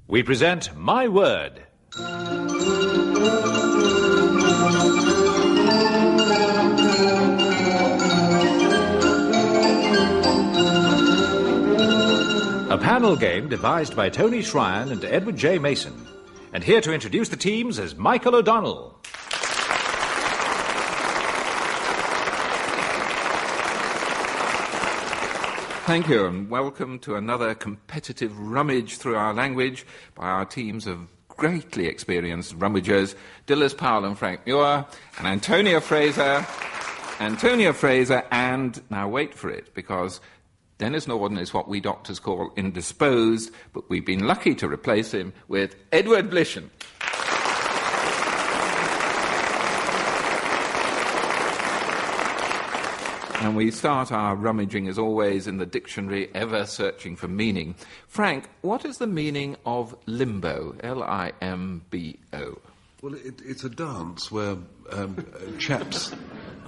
We present My Word. A panel game devised by Tony Shryan and Edward J. Mason. And here to introduce the teams is Michael O'Donnell. Thank you, and welcome to another competitive rummage through our language by our teams of greatly experienced rummagers, Dilys, Powell and Frank Muir, and Antonia Fraser, and, now wait for it, because Denis Norden is what we doctors call indisposed, but we've been lucky to replace him with Edward Blishen. And we start our rummaging, as always, in the dictionary, ever searching for meaning. Frank, what is the meaning of limbo? L-I-M-B-O. Well, it's a dance where chaps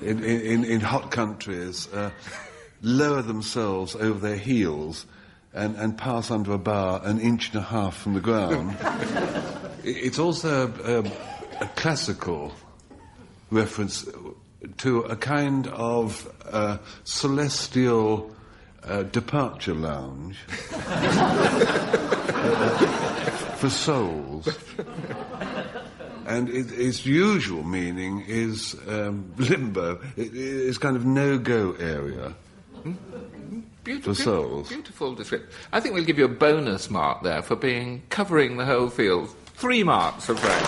in hot countries lower themselves over their heels and pass under a bar 1.5 inches from the ground. It's also a classical reference to a kind of celestial departure lounge for souls. And its usual meaning is limbo. It's kind of no-go area for souls. Beautiful description. I think we'll give you a bonus mark there for covering the whole field. 3 marks for Frank.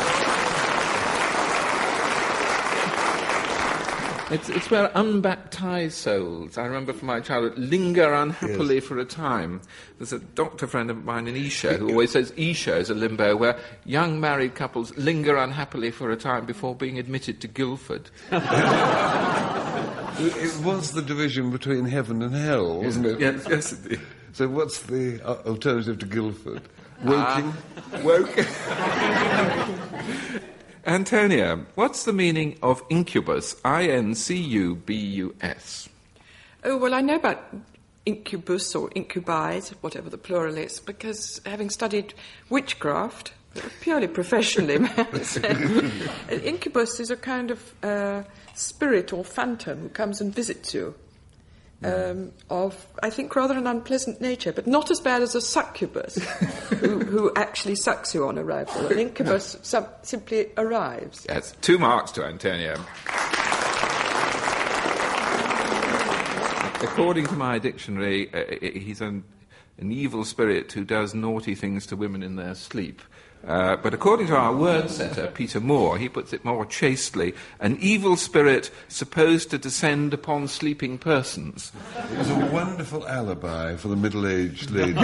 It's where unbaptized souls, I remember from my childhood, linger unhappily for a time. There's a doctor friend of mine in Esher who always says Esher is a limbo where young married couples linger unhappily for a time before being admitted to Guildford. It was the division between heaven and hell, wasn't it? Yes, indeed. So what's the alternative to Guildford? Woking? Woking. Antonia, what's the meaning of incubus? I-N-C-U-B-U-S. Oh, well, I know about incubus or incubi, whatever the plural is, because having studied witchcraft, purely professionally, an incubus is a kind of spirit or phantom who comes and visits you. Of, I think, rather an unpleasant nature, but not as bad as a succubus, who actually sucks you on arrival. An incubus simply arrives. Yes, 2 marks to Antonia. According to my dictionary, he's an evil spirit who does naughty things to women in their sleep. But according to our word setter, Peter Moore, he puts it more chastely, an evil spirit supposed to descend upon sleeping persons. It was a wonderful alibi for the middle-aged lady.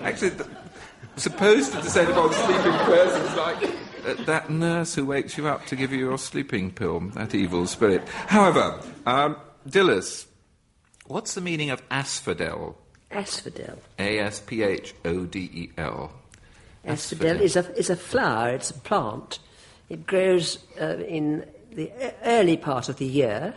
Actually, supposed to descend upon sleeping persons, like that nurse who wakes you up to give you your sleeping pill, that evil spirit. However, Dilys, what's the meaning of asphodel? Asphodel. A-S-P-H-O-D-E-L. Asphodel is a flower, it's a plant. It grows in the early part of the year.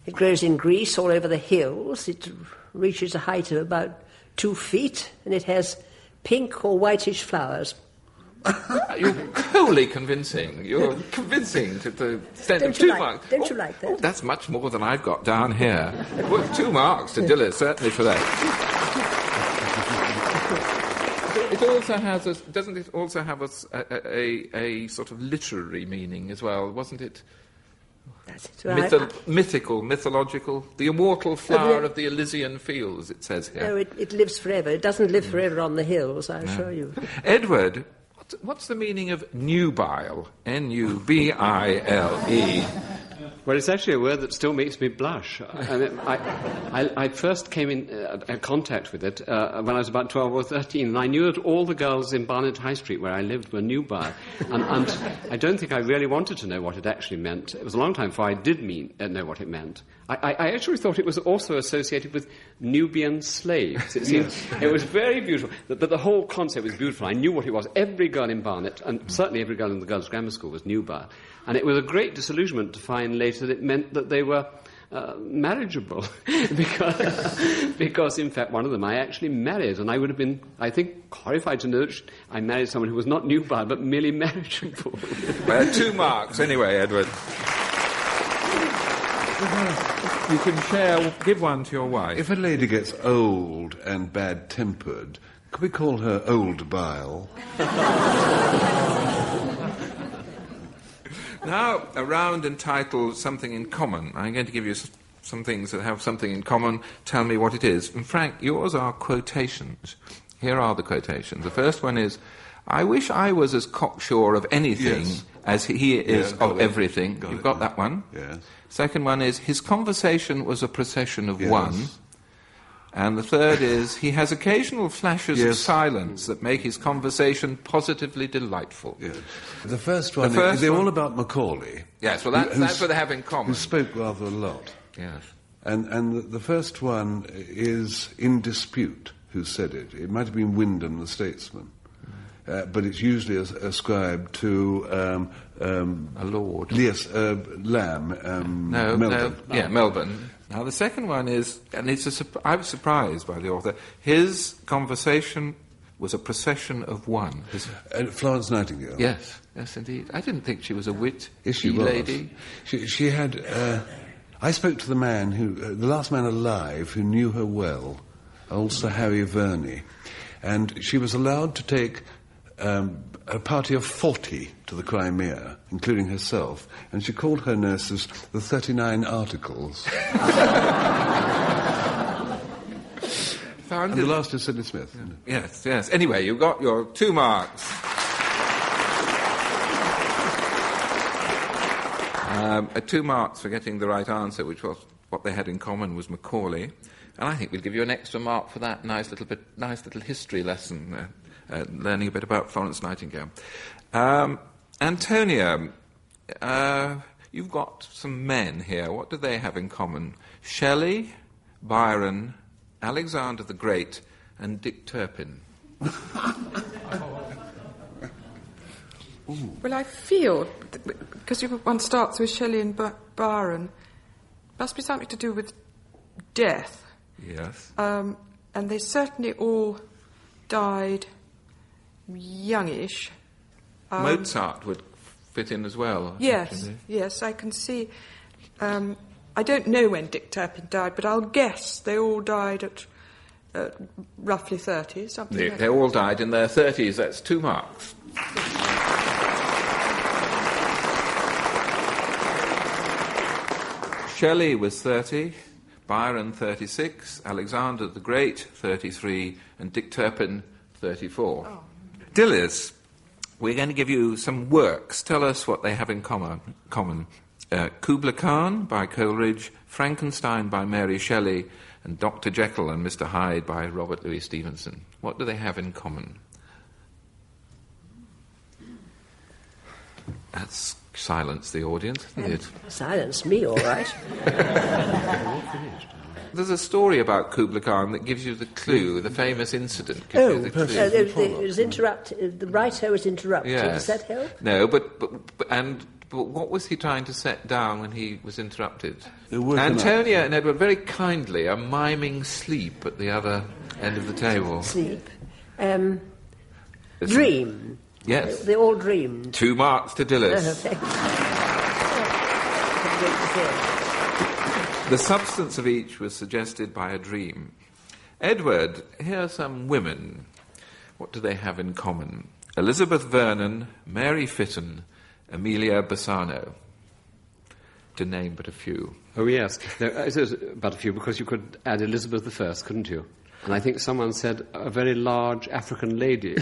It grows in Greece all over the hills. It reaches a height of about 2 feet, and it has pink or whitish flowers. You're wholly convincing. You're convincing to the extent of 2 marks. Don't you like that? Oh, that's much more than I've got down here. Well, 2 marks to Dilys, certainly for that. It also has doesn't it also have a sort of literary meaning as well, wasn't it? That's it, right. Mythical, mythological, the immortal flower of the Elysian fields, it says here. No, it lives forever. It doesn't live forever on the hills, I assure you. Edward, what's the meaning of nubile? N-U-B-I-L-E. Well, it's actually a word that still makes me blush. I first came in contact with it when I was about 12 or 13, and I knew that all the girls in Barnet High Street, where I lived, were nubile. And I don't think I really wanted to know what it actually meant. It was a long time before I did know what it meant. I actually thought it was also associated with Nubian slaves. It was very beautiful. But the whole concept was beautiful. I knew what it was. Every girl in Barnet, and certainly every girl in the girls' grammar school, was nubile. And it was a great disillusionment to find later that it meant that they were marriageable. because, in fact, one of them I actually married, and I would have been, I think, horrified to know that I married someone who was not nubile, but merely marriageable. Well, 2 marks anyway, Edward. You can give one to your wife. If a lady gets old and bad-tempered, could we call her old bile? Now, a round entitled Something in Common. I'm going to give you some things that have something in common. Tell me what it is. And Frank, yours are quotations. Here are the quotations. The first one is, I wish I was as cocksure of anything as he is of everything. You've got that one? Yes. Second one is, his conversation was a procession of one. And the third is, he has occasional flashes of silence that make his conversation positively delightful. Yes. The first one, they're all about Macaulay. Yes, well, that's what they have in common. Who spoke rather a lot. Yes. And the first one is in dispute, who said it. It might have been Wyndham, the statesman. But it's usually ascribed to a lord. Yes, Lamb. Melbourne. Yeah, Melbourne. Now the second one is, and I was surprised by the author. His conversation was a procession of one. Florence Nightingale. Yes, indeed. I didn't think she was a witty she lady. She had. I spoke to the man the last man alive who knew her well, old Sir Harry Verney, and she was allowed to take a party of 40 to the Crimea, including herself, and she called her nurses the 39 Articles. And the last is Sidney Smith. Yeah. Yes. Anyway, you got your 2 marks. 2 marks for getting the right answer, which was what they had in common was Macaulay, and I think we'll give you an extra mark for that nice little history lesson. Learning a bit about Florence Nightingale. Antonia, you've got some men here. What do they have in common? Shelley, Byron, Alexander the Great, and Dick Turpin. Well, I feel, because one starts with Shelley and Byron, must be something to do with death. Yes. And they certainly all died youngish. Mozart would fit in as well. Yes, I can see. I don't know when Dick Turpin died, but I'll guess they all died at roughly 30, something like that. They all died in their 30s. That's 2 marks. Shelley was 30, Byron 36, Alexander the Great 33, and Dick Turpin 34. Oh. Dilys, we're going to give you some works. Tell us what they have in common. Kubla Khan by Coleridge, Frankenstein by Mary Shelley, and Dr. Jekyll and Mr. Hyde by Robert Louis Stevenson. What do they have in common? That's silenced the audience, isn't it? Silence me, all right. There's a story about Kubla Khan that gives you the clue, the famous incident. It was interrupted. The writer was interrupted. Yes. Does that help? No, but what was he trying to set down when he was interrupted? Antonia and Edward very kindly are miming sleep at the other end of the table. Sleep. Dream. Yes. They all dreamed. 2 marks to Dilys. The substance of each was suggested by a dream. Edward, here are some women. What do they have in common? Elizabeth Vernon, Mary Fitton, Amelia Bassano. To name but a few. Oh, yes. It is but a few, because you could add Elizabeth I, couldn't you? And I think someone said a very large African lady.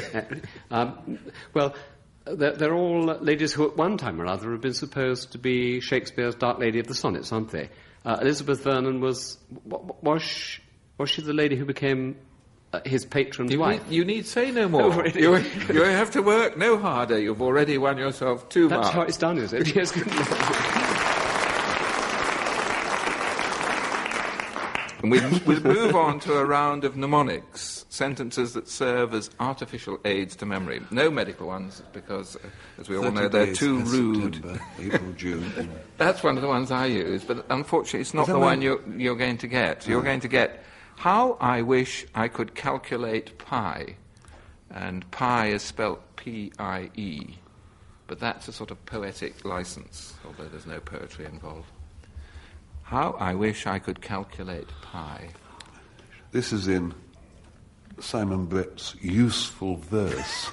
Well, they're all ladies who at one time or other have been supposed to be Shakespeare's Dark Lady of the Sonnets, aren't they? Elizabeth Vernon was she the lady who became his patron's wife? You need say no more. Oh, really? You have to work no harder. You've already won yourself 2 marks. That's how it's done, is it? Yes. And we'll move on to a round of mnemonics, sentences that serve as artificial aids to memory. No medical ones, because, as we all know, they're too rude. September, April, June. That's one of the ones I use, but unfortunately it's not the one you're going to get. You're going to get, how I wish I could calculate pi. And pi is spelt P-I-E. But that's a sort of poetic license, although there's no poetry involved. How I wish I could calculate pi. This is in Simon Brett's useful verse.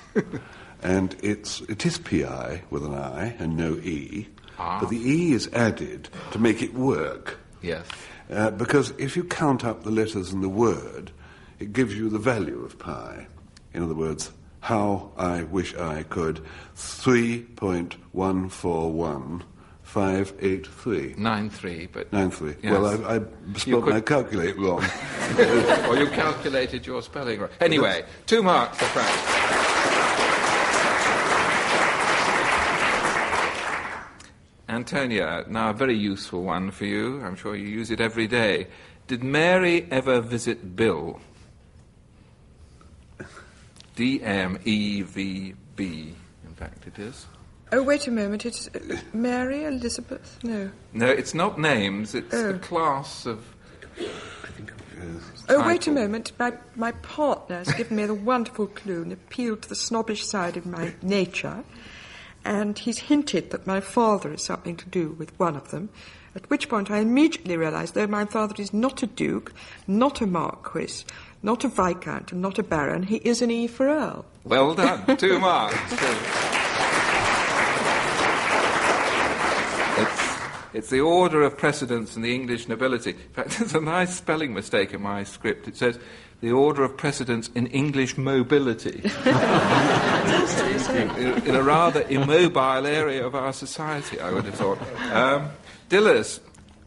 And it is P-I with an I and no E. But the E is added to make it work. Yes. Because if you count up the letters in the word, it gives you the value of pi. In other words, how I wish I could 3.141583. 9.3, but... 9.3. Yes. Well, I spelled my calculate wrong. Or you calculated your spelling wrong. Anyway, 2 marks for Frank. Antonia, now a very useful one for you. I'm sure you use it every day. Did Mary ever visit Bill? D-M-E-V-B, in fact it is. Oh, wait a moment, it's Mary, Elizabeth? No. No, it's not names, it's a class of... Oh, wait a moment, my partner has given me the wonderful clue and appealed to the snobbish side of my nature, and he's hinted that my father has something to do with one of them, at which point I immediately realised, though my father is not a duke, not a marquis, not a viscount and not a baron, he is an E for Earl. Well done. 2 marks. It's the order of precedence in the English nobility. In fact, there's a nice spelling mistake in my script. It says the order of precedence in English mobility. in a rather immobile area of our society, I would have thought. Dilys,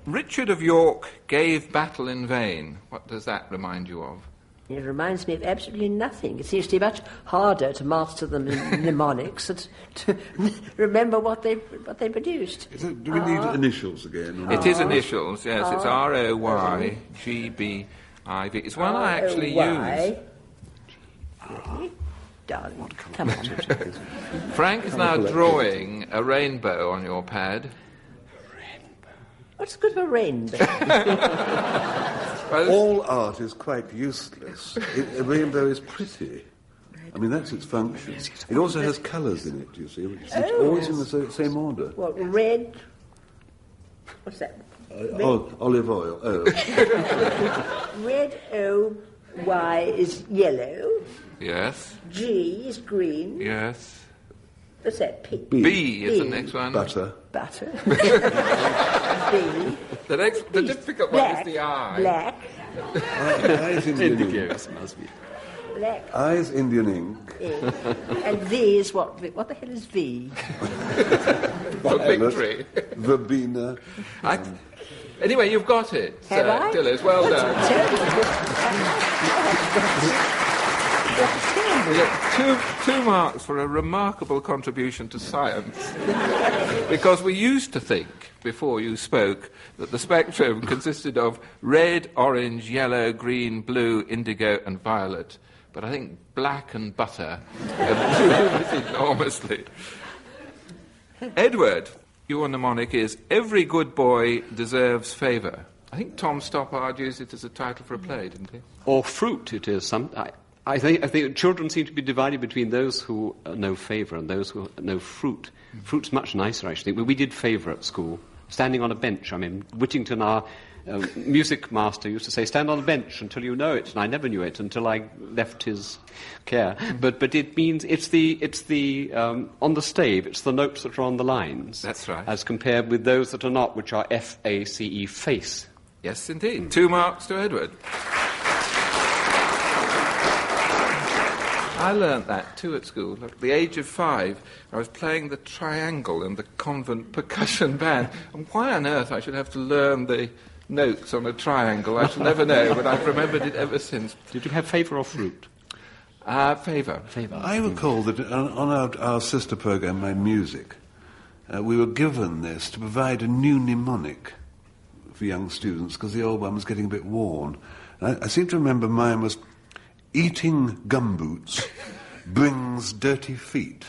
Richard of York gave battle in vain. What does that remind you of? It reminds me of absolutely nothing. It seems to be much harder to master the mnemonics and to remember what they produced. Do we need initials again? It is initials, yes. It's R-O-Y-G-B-I-V. It's one I actually use. Darling, come on. Frank is now drawing a rainbow on your pad. What's good of a rainbow? All art is quite useless. A rainbow is pretty. I mean, that's its function. It also has colours in it, you see, which is always in the same order. What, red? What's that? Olive oil. Oh. Red O-Y is yellow. Yes. G is green. Yes. What's that? B is the next one. Butter. B. The difficult one is the I. Black. I is Indian ink. Black. I is Indian ink. And V is what? What the hell is V? For victory. Verbena. Anyway, you've got it, Dilys. Well done. You get 2 marks for a remarkable contribution to science. Because we used to think, before you spoke, that the spectrum consisted of red, orange, yellow, green, blue, indigo and violet. But I think black and butter improved enormously. Edward, your mnemonic is, every good boy deserves favour. I think Tom Stoppard used it as a title for a play, didn't he? Or fruit, it is. I think children seem to be divided between those who know favour and those who know fruit. Fruit's much nicer, actually. We did favour at school, standing on a bench. I mean, Whittington, our music master, used to say, stand on a bench until you know it, and I never knew it until I left his care. But it means it's the on the stave, it's the notes that are on the lines. That's right. As compared with those that are not, which are F-A-C-E, face. Yes, indeed. 2 marks to Edward. I learnt that too at school. At the age of 5, I was playing the triangle in the convent percussion band. And why on earth I should have to learn the notes on a triangle, I shall never know, but I've remembered it ever since. Did you have favour or fruit? Favour. I recall that on our sister programme, My Music, we were given this to provide a new mnemonic for young students because the old one was getting a bit worn. I seem to remember mine was eating gumboots brings dirty feet.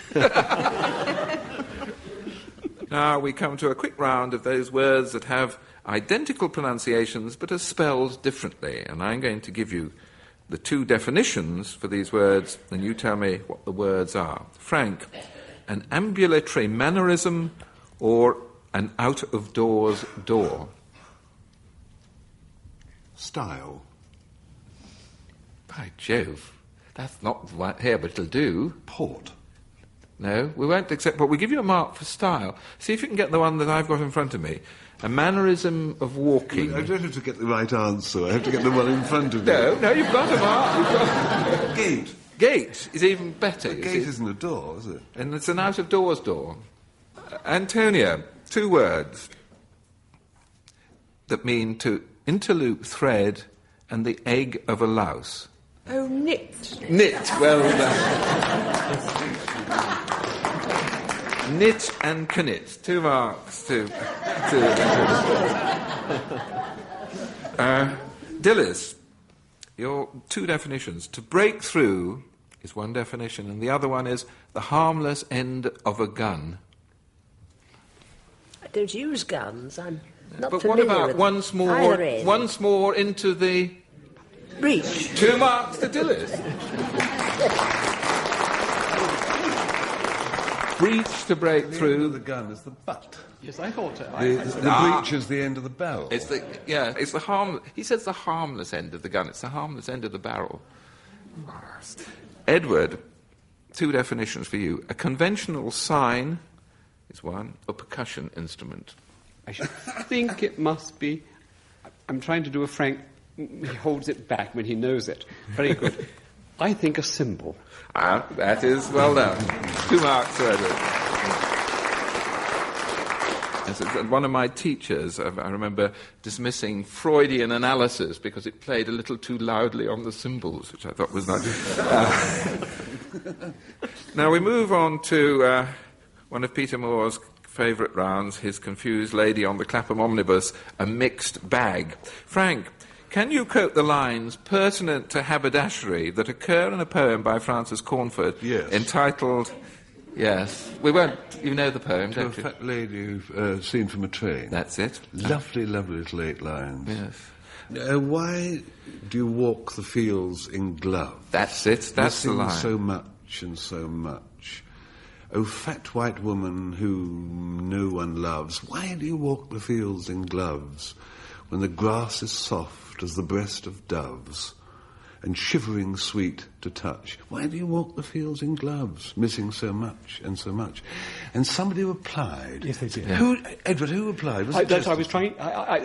Now we come to a quick round of those words that have identical pronunciations but are spelled differently. And I'm going to give you the two definitions for these words, and you tell me what the words are. Frank, an ambulatory mannerism or an out-of-doors door? Style. By Jove, that's not right here, but it'll do. Port. No, we won't accept, but we'll give you a mark for style. See if you can get the one that I've got in front of me. A mannerism of walking. I don't have to get the right answer. I have to get the one in front of me. No, you've got a mark. You've got... Gate. Gate is even better. A gate isn't a door, is it? And it's an out-of-doors door. Antonia, two words that mean to interloop thread and the egg of a louse. Oh, knit. Knit, well done. Knit and knit. 2 marks to Dilys, your two definitions. To break through is one definition, and the other one is the harmless end of a gun. I don't use guns. I'm not But familiar what about with once more into the... breach. 2 marks to Dilys. Breach to break The through. end of the gun is the butt. Yes, I thought... The breech is the end of the barrel. It's the he says the harmless end of the gun. It's the harmless end of the barrel. Edward, 2 definitions for you. A conventional sign is one. A percussion instrument. I should think it must be... I'm trying to do a Frank... He holds it back when he knows it. Very good. I think a symbol. Ah, that is well done. 2 marks to Edward. Yes, one of my teachers, I remember dismissing Freudian analysis because it played a little too loudly on the cymbals, which I thought was nice. Now we move on to one of Peter Moore's favourite rounds, his confused lady on the Clapham Omnibus, a mixed bag. Frank, can you quote the lines pertinent to haberdashery that occur in a poem by Francis Cornford entitled... Yes. We won't... You know the poem, To don't a you? fat lady seen from a train. That's it. Lovely, lovely little 8 lines. Yes. Why do you walk the fields in gloves? That's it. That's the Missing line. so much and so much. Oh, fat white woman whom no one loves, why do you walk the fields in gloves when the grass is soft as the breast of doves and shivering sweet to touch? Why do you walk the fields in gloves, missing so much and so much? And somebody replied. Yes, they did. Edward, who replied? Was it I was trying...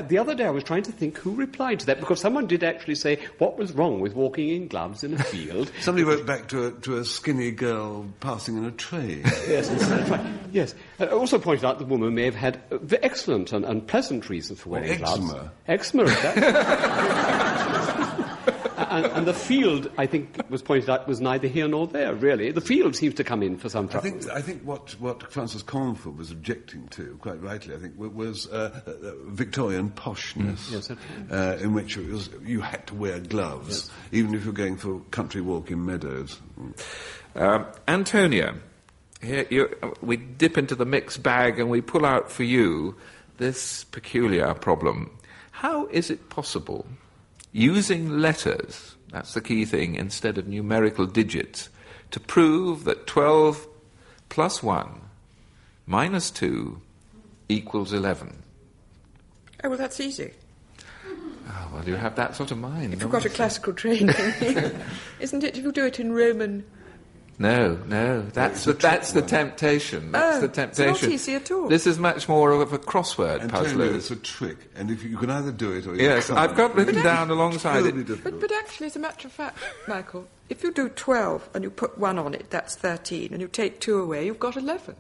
the other day I was trying to think who replied to that, because someone did actually say, what was wrong with walking in gloves in a field? Somebody wrote back to a skinny girl passing in a train. Yes, that's right. Yes. Also pointed out the woman may have had excellent and pleasant reasons for wearing gloves. Eczema. And the field, I think, was pointed out, was neither here nor there, really. The field seems to come in for some trouble. I think what Francis Cornford was objecting to, quite rightly, I think, was Victorian poshness, in which it was, you had to wear gloves, even if you're going for a country walk in meadows. Antonia, here we dip into the mixed bag and we pull out for you this peculiar problem. How is it possible, using letters, that's the key thing, instead of numerical digits, to prove that 12 plus 1 minus 2 equals 11? Oh, well, that's easy. Oh, well, you have that sort of mind. If you've got a classical training. Isn't it? If you do it in Roman... No, that's the temptation. That's the temptation. It's not easy at all. This is much more of a crossword puzzle. It's a trick, and if you can either do it or you yes, can't. I've got written down alongside it. But actually, as a matter of fact, Michael, if you do 12 and you put 1 on it, that's 13, and you take 2 away, you've got 11.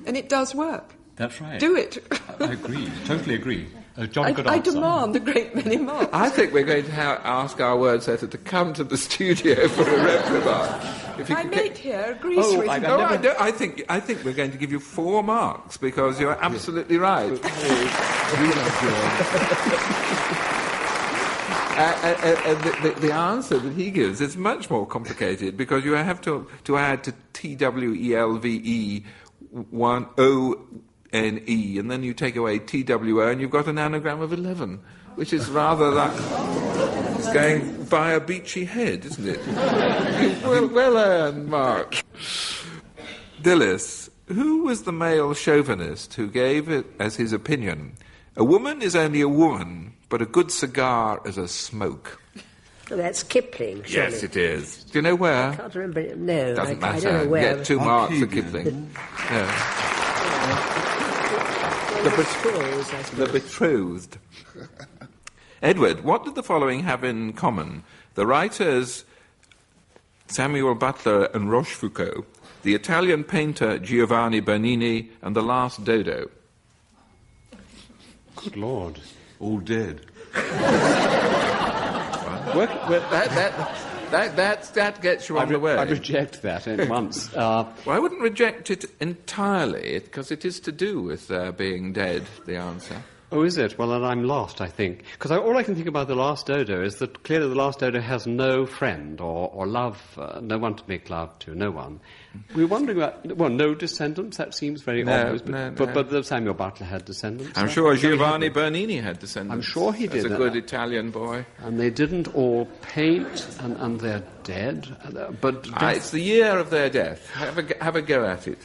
And it does work. That's right. Do it. I agree, totally agree. A jolly good I answer. demand a great many marks. I think we're going to ask our word setter to come to the studio for a reprimand. My mate here agrees with me. I think we're going to give you 4 marks because you're absolutely right. The answer that he gives is much more complicated because you have to add to TWELVE 1ONE, and then you take away TWO, and you've got an anagram of 11, which is rather like it's going by a beachy head, isn't it? well earned, Mark. Dilys, who was the male chauvinist who gave it as his opinion, "A woman is only a woman, but a good cigar is a smoke"? Oh, that's Kipling, surely. Yes, it is. Do you know where? I can't remember it. No, Doesn't I matter. don't know where. You get 2 marks for Kipling. No. The betrothed. Edward, what did the following have in common? The writers Samuel Butler and Rochefoucauld, the Italian painter Giovanni Bernini, and the last Dodo. Good Lord. All dead. That gets you on the way. I reject that at once. Well, I wouldn't reject it entirely, because it is to do with being dead, the answer. Oh, is it? Well, then I'm lost, I think. Because all I can think about the last Dodo is that clearly the last Dodo has no friend or love, no one to make love to, no one. We're wondering about, well, no descendants, that seems very obvious. But Samuel Butler had descendants. I'm sure Giovanni Bernini had descendants. I'm sure he did. As a good Italian boy. And they didn't all paint, and they're dead. But it's the year of their death. Have a go at it.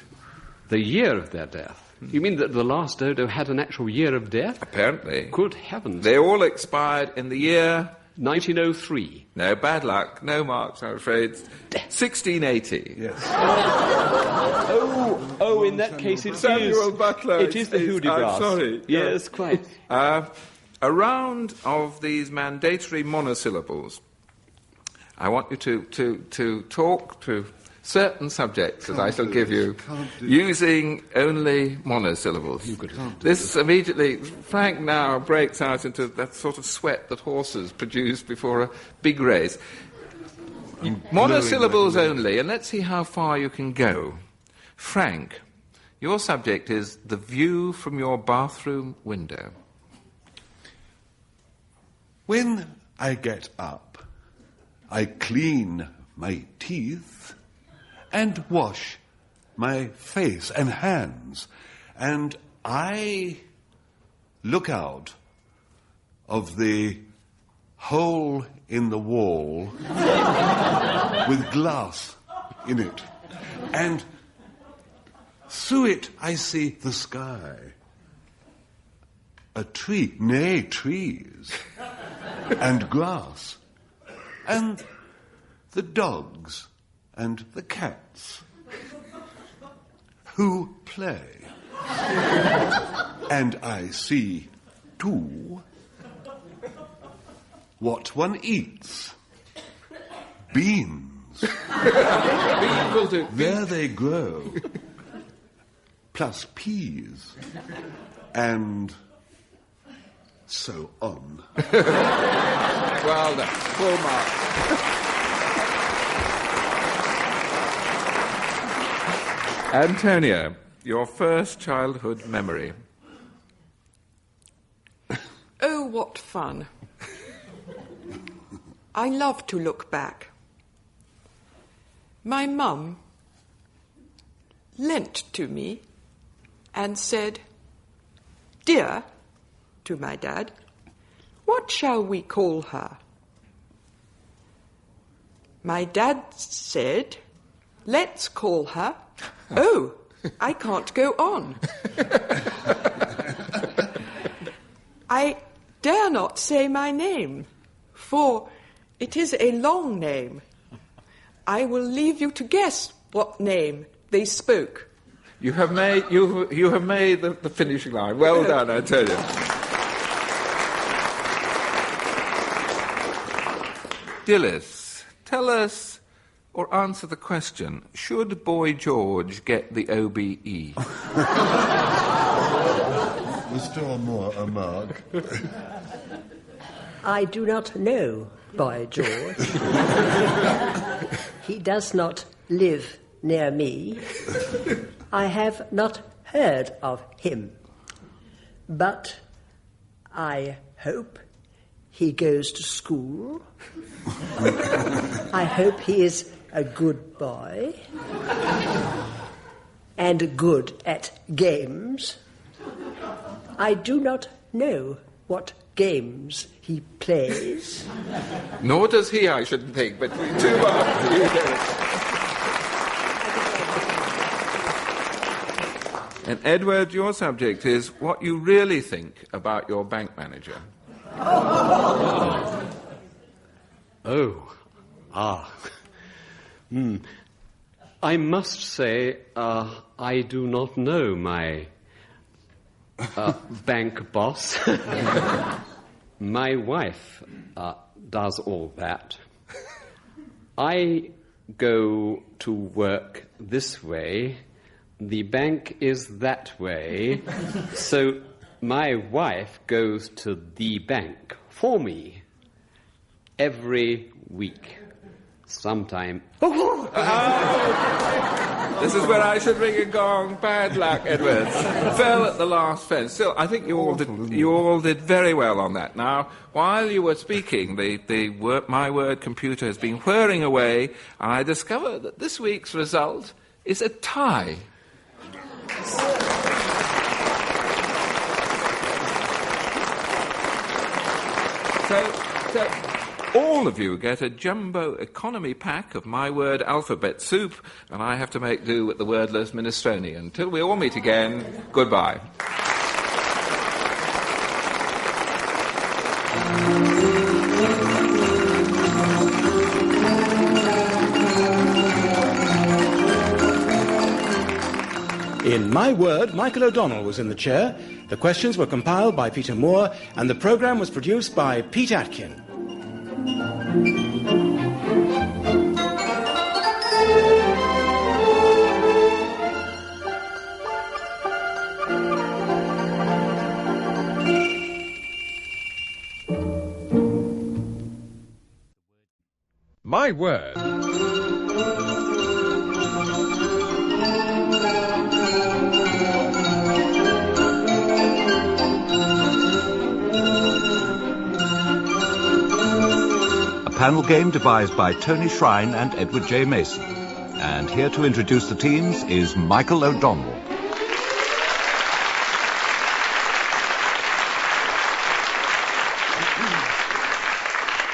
The year of their death? You mean that the last Dodo had an actual year of death? Apparently. Good heavens. They all expired in the year... 1903. No, bad luck. No marks, I'm afraid. 1680. Yes. Oh, in that case it Samuel Butler. It is the Hudibras. I'm sorry. Yes, quite. A round of these mandatory monosyllables. I want you to talk to certain subjects that I shall give you using only monosyllables. This immediately, Frank now breaks out into that sort of sweat that horses produce before a big race. Monosyllables only, and let's see how far you can go. Frank, your subject is the view from your bathroom window. When I get up, I clean my teeth and wash my face and hands, and I look out of the hole in the wall with glass in it, and through it I see the sky, a tree, nay, trees, and grass, and the dogs and the cats who play. And I see, too, what one eats. Beans. There they grow. Plus peas. And so on. Well done. Full marks. Antonia, your first childhood memory. Oh, what fun. I love to look back. My mum leant to me and said, "Dear," to my dad, "what shall we call her?" My dad said, "Let's call her..." Oh, I can't go on. I dare not say my name, for it is a long name. I will leave you to guess what name they spoke. You have made the finishing line. Well done, Antonia. Dilys, tell us or answer the question, should Boy George get the OBE? Restore more a mark. I do not know, Boy George. He does not live near me, I have not heard of him. But I hope he goes to school. I hope he is a good boy and good at games. I do not know what games he plays. Nor does he, I shouldn't think, but 2 marks for you, Dennis. And Edward, your subject is what you really think about your bank manager. I must say, I do not know my bank boss. My wife does all that. I go to work this way. The bank is that way. So my wife goes to the bank for me every week. Sometime. This is where I should ring a gong. Bad luck, Edward. Fell at the last fence. Still, I think you all did very well on that. Now, while you were speaking, my word computer has been whirring away, and I discovered that this week's result is a tie. So all of you get a jumbo economy pack of my word alphabet soup, and I have to make do with the wordless minestrone. Until we all meet again, goodbye. In My Word, Michael O'Donnell was in the chair. The questions were compiled by Peter Moore, and the programme was produced by Pete Atkin. My Word. Panel game devised by Tony Shrine and Edward J. Mason. And here to introduce the teams is Michael O'Donnell.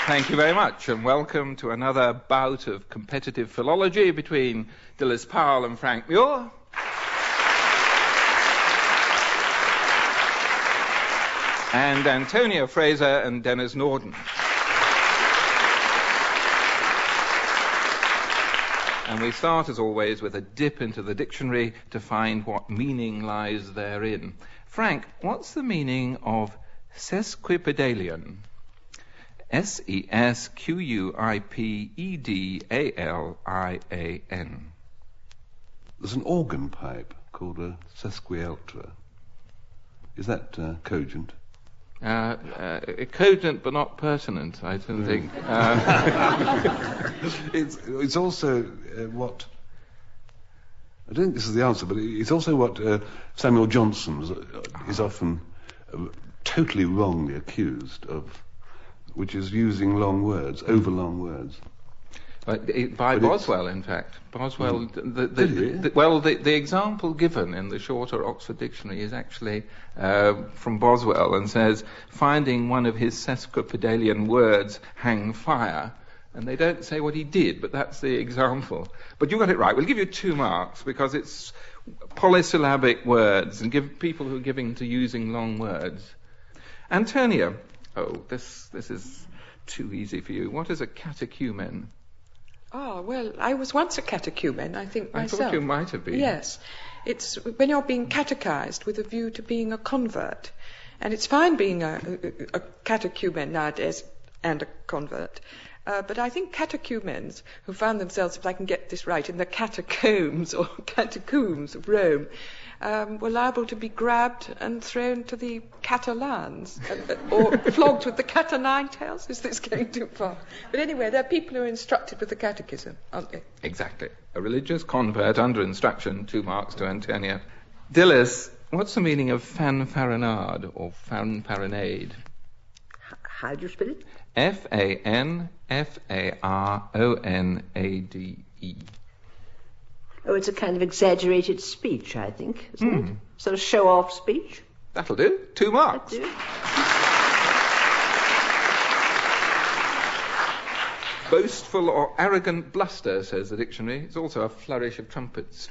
Thank you very much, and welcome to another bout of competitive philology between Dilys Powell and Frank Muir. And Antonia, Fraser and Denis Norden. And we start, as always, with a dip into the dictionary to find what meaning lies therein. Frank, what's the meaning of sesquipedalian? Sesquipedalian. There's an organ pipe called a sesquialtra. Is that cogent? Cogent but not pertinent, I don't think. It's also what... I don't think this is the answer, but it's also what Samuel Johnson is often totally wrongly accused of, which is using long words, over-long words. By Boswell, in fact. Boswell, the example given in the shorter Oxford Dictionary is actually from Boswell, and says, finding one of his sesquipedalian words hang fire. And they don't say what he did, but that's the example. But you got it right. We'll give you 2 marks, because it's polysyllabic words, and give people who are giving to using long words. Antonia, this is too easy for you. What is a catechumen? Oh, well, I was once a catechumen, I think, myself. I thought you might have been. Yes. It's when you're being catechized with a view to being a convert. And it's fine being a catechumen nowadays and a convert. But I think catechumens who found themselves, if I can get this right, in the catacombs or catacombs of Rome, were liable to be grabbed and thrown to the Catalans, or flogged with the cat o' nine tails. Is this going too far? But anyway, there are people who are instructed with the catechism, aren't they? Exactly. A religious convert under instruction, 2 marks to Antonia. Dilys, what's the meaning of fanfaronade or fanfaronade? How do you spell it? Fanfaronade. Oh, it's a kind of exaggerated speech, I think, isn't it? Sort of show-off speech. That'll do. 2 marks. That'll do. Boastful or arrogant bluster, says the dictionary. It's also a flourish of trumpets.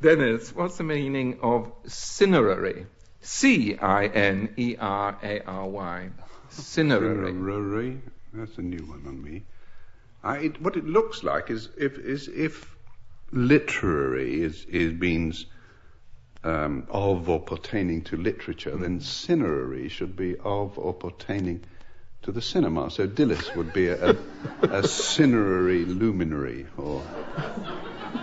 Denis, what's the meaning of cinerary? C-I-N-E-R-A-R-Y. Cinerary. That's a new one on me. What it looks like is if literary means of or pertaining to literature, then cinerary should be of or pertaining to the cinema. So Dilys would be a cinerary luminary, or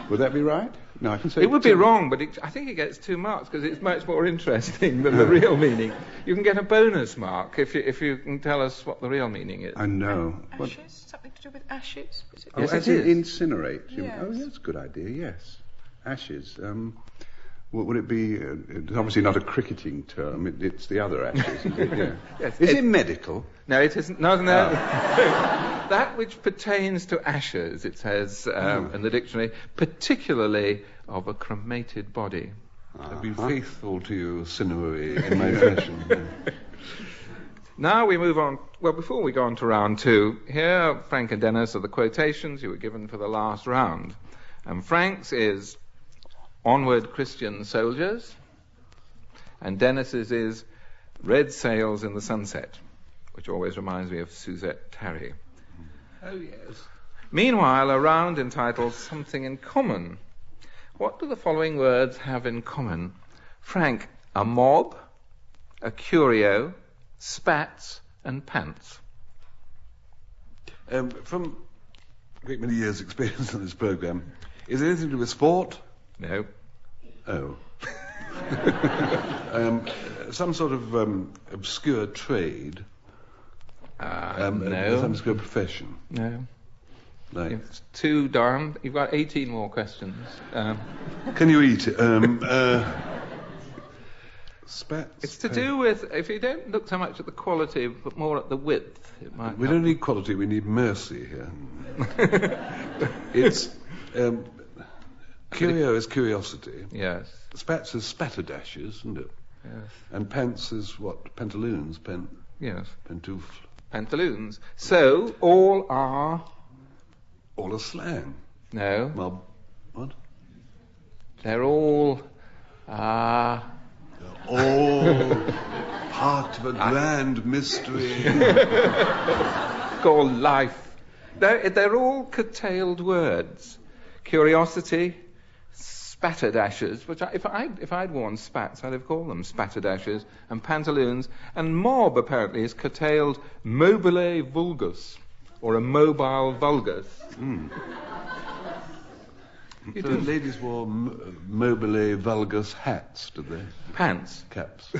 would that be right? No, I can say it would be wrong, but I think it gets 2 marks because it's much more interesting than the real meaning. You can get a bonus mark if you can tell us what the real meaning is. I know. Ashes? Something to do with ashes? Is it? Yes, as it is. Incinerate. Yes. Oh, that's a good idea. Yes, ashes. What would it be? It's obviously not a cricketing term. It's the other ashes. Is it? Yeah. Yes, Is it medical? No, it isn't. No. That which pertains to ashes, it says in the dictionary, particularly of a cremated body. I've been faithful to you, cinerary, in my fashion. Now we move on. Well, before we go on to round 2, here Frank and Denis are the quotations you were given for the last round. And Frank's is Onward Christian Soldiers, and Denis's is Red Sails in the Sunset, which always reminds me of Suzette Tarry. Oh, yes. Meanwhile, a round entitled Something in Common. What do the following words have in common? Frank, a mob, a curio, spats, and pants. From a great many years' experience on this programme, is it anything to do with sport? No. Oh. Some sort of obscure trade? No. Some obscure profession? No. Like, It's too darn. You've got 18 more questions. can you eat it? Spats? It's to do with, if you don't look so much at the quality, but more at the width, it might We help. don't need quality, we need mercy here. It's... curio is curiosity. Yes. Spats is spatterdashes, isn't it? Yes. And pants is what? Pantaloons? Yes. Pantoufle. Pantaloons. So, all are... All a slang. No. Well, what? They're all... All part of a grand mystery. called life. They're all curtailed words. Curiosity, spatterdashes, which if I'd worn spats, I'd have called them spatterdashes, and pantaloons, and mob apparently is curtailed mobile vulgus, or a mobile vulgus. So ladies wore mobile vulgus hats, did they? Pants. Caps.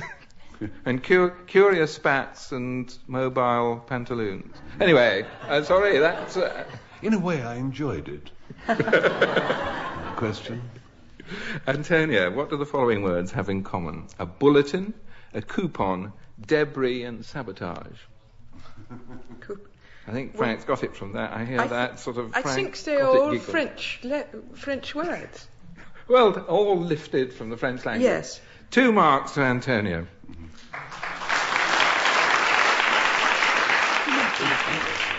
And curious spats and mobile pantaloons. Anyway, sorry, that's... In a way, I enjoyed it. Question? Antonia, what do the following words have in common? A bulletin, a coupon, debris and sabotage. I think Frank's got it from that. I hear that sort of... I think they're all French words. Well, all lifted from the French language. Yes. 2 marks to Antonia.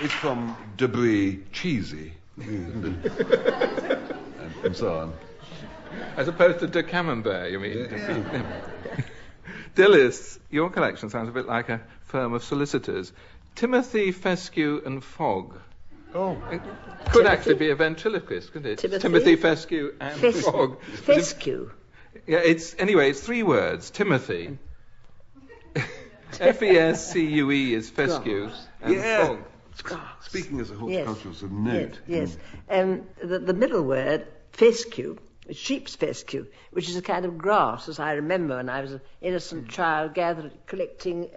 It's from debris cheesy. And so on. As opposed to de camembert, you mean? Yeah. Dilys, your collection sounds a bit like a firm of solicitors. Timothy, Fescue and Fogg. Oh. It could actually be a ventriloquist, couldn't it? Timothy, Fescue and Fogg. Fescue. Yeah, it's 3 words. Timothy. Fescue is Fescue and Fogg. Speaking as a horticulturalist of note. Yes. The middle word, fescue, sheep's fescue, which is a kind of grass, as I remember when I was an innocent child collecting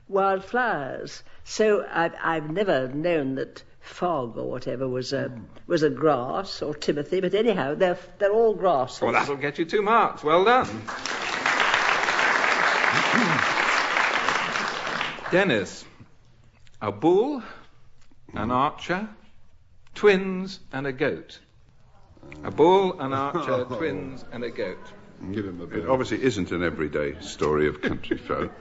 wild flowers. So I've never known that fog or whatever was a grass or timothy, but anyhow, they're all grasses. Well, that'll get you 2 marks. Well done. Dennis, a bull, an archer, twins and a goat. A bull, an archer, twins and a goat. Give him a bit. It obviously isn't an everyday story of country folk.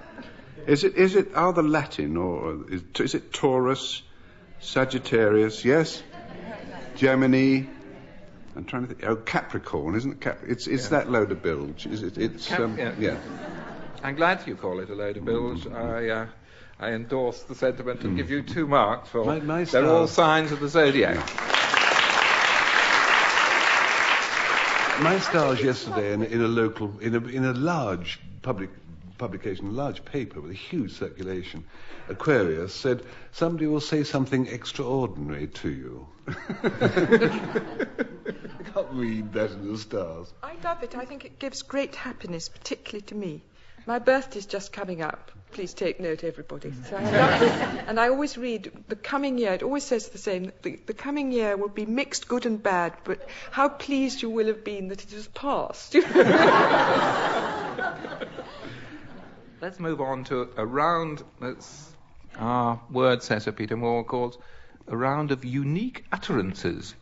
Is it? Are the Latin or is it Taurus, Sagittarius? Yes. Gemini. I'm trying to think. Oh, Capricorn, isn't it? It's that load of bilge. Is it? It's yeah. I'm glad you call it a load of bilge. I endorse the sentiment and give you 2 marks for. They're all signs of the zodiac. My stars yesterday in a large publication, a large paper with a huge circulation, Aquarius said, somebody will say something extraordinary to you. I can't read that in the stars. I love it. I think it gives great happiness, particularly to me. My birthday's just coming up. Please take note, everybody. So I love it. And I always read the coming year. It always says the same. The coming year will be mixed good and bad, but how pleased you will have been that it has passed. Let's move on to a round that's our word setter, Peter Moore, calls a round of unique utterances.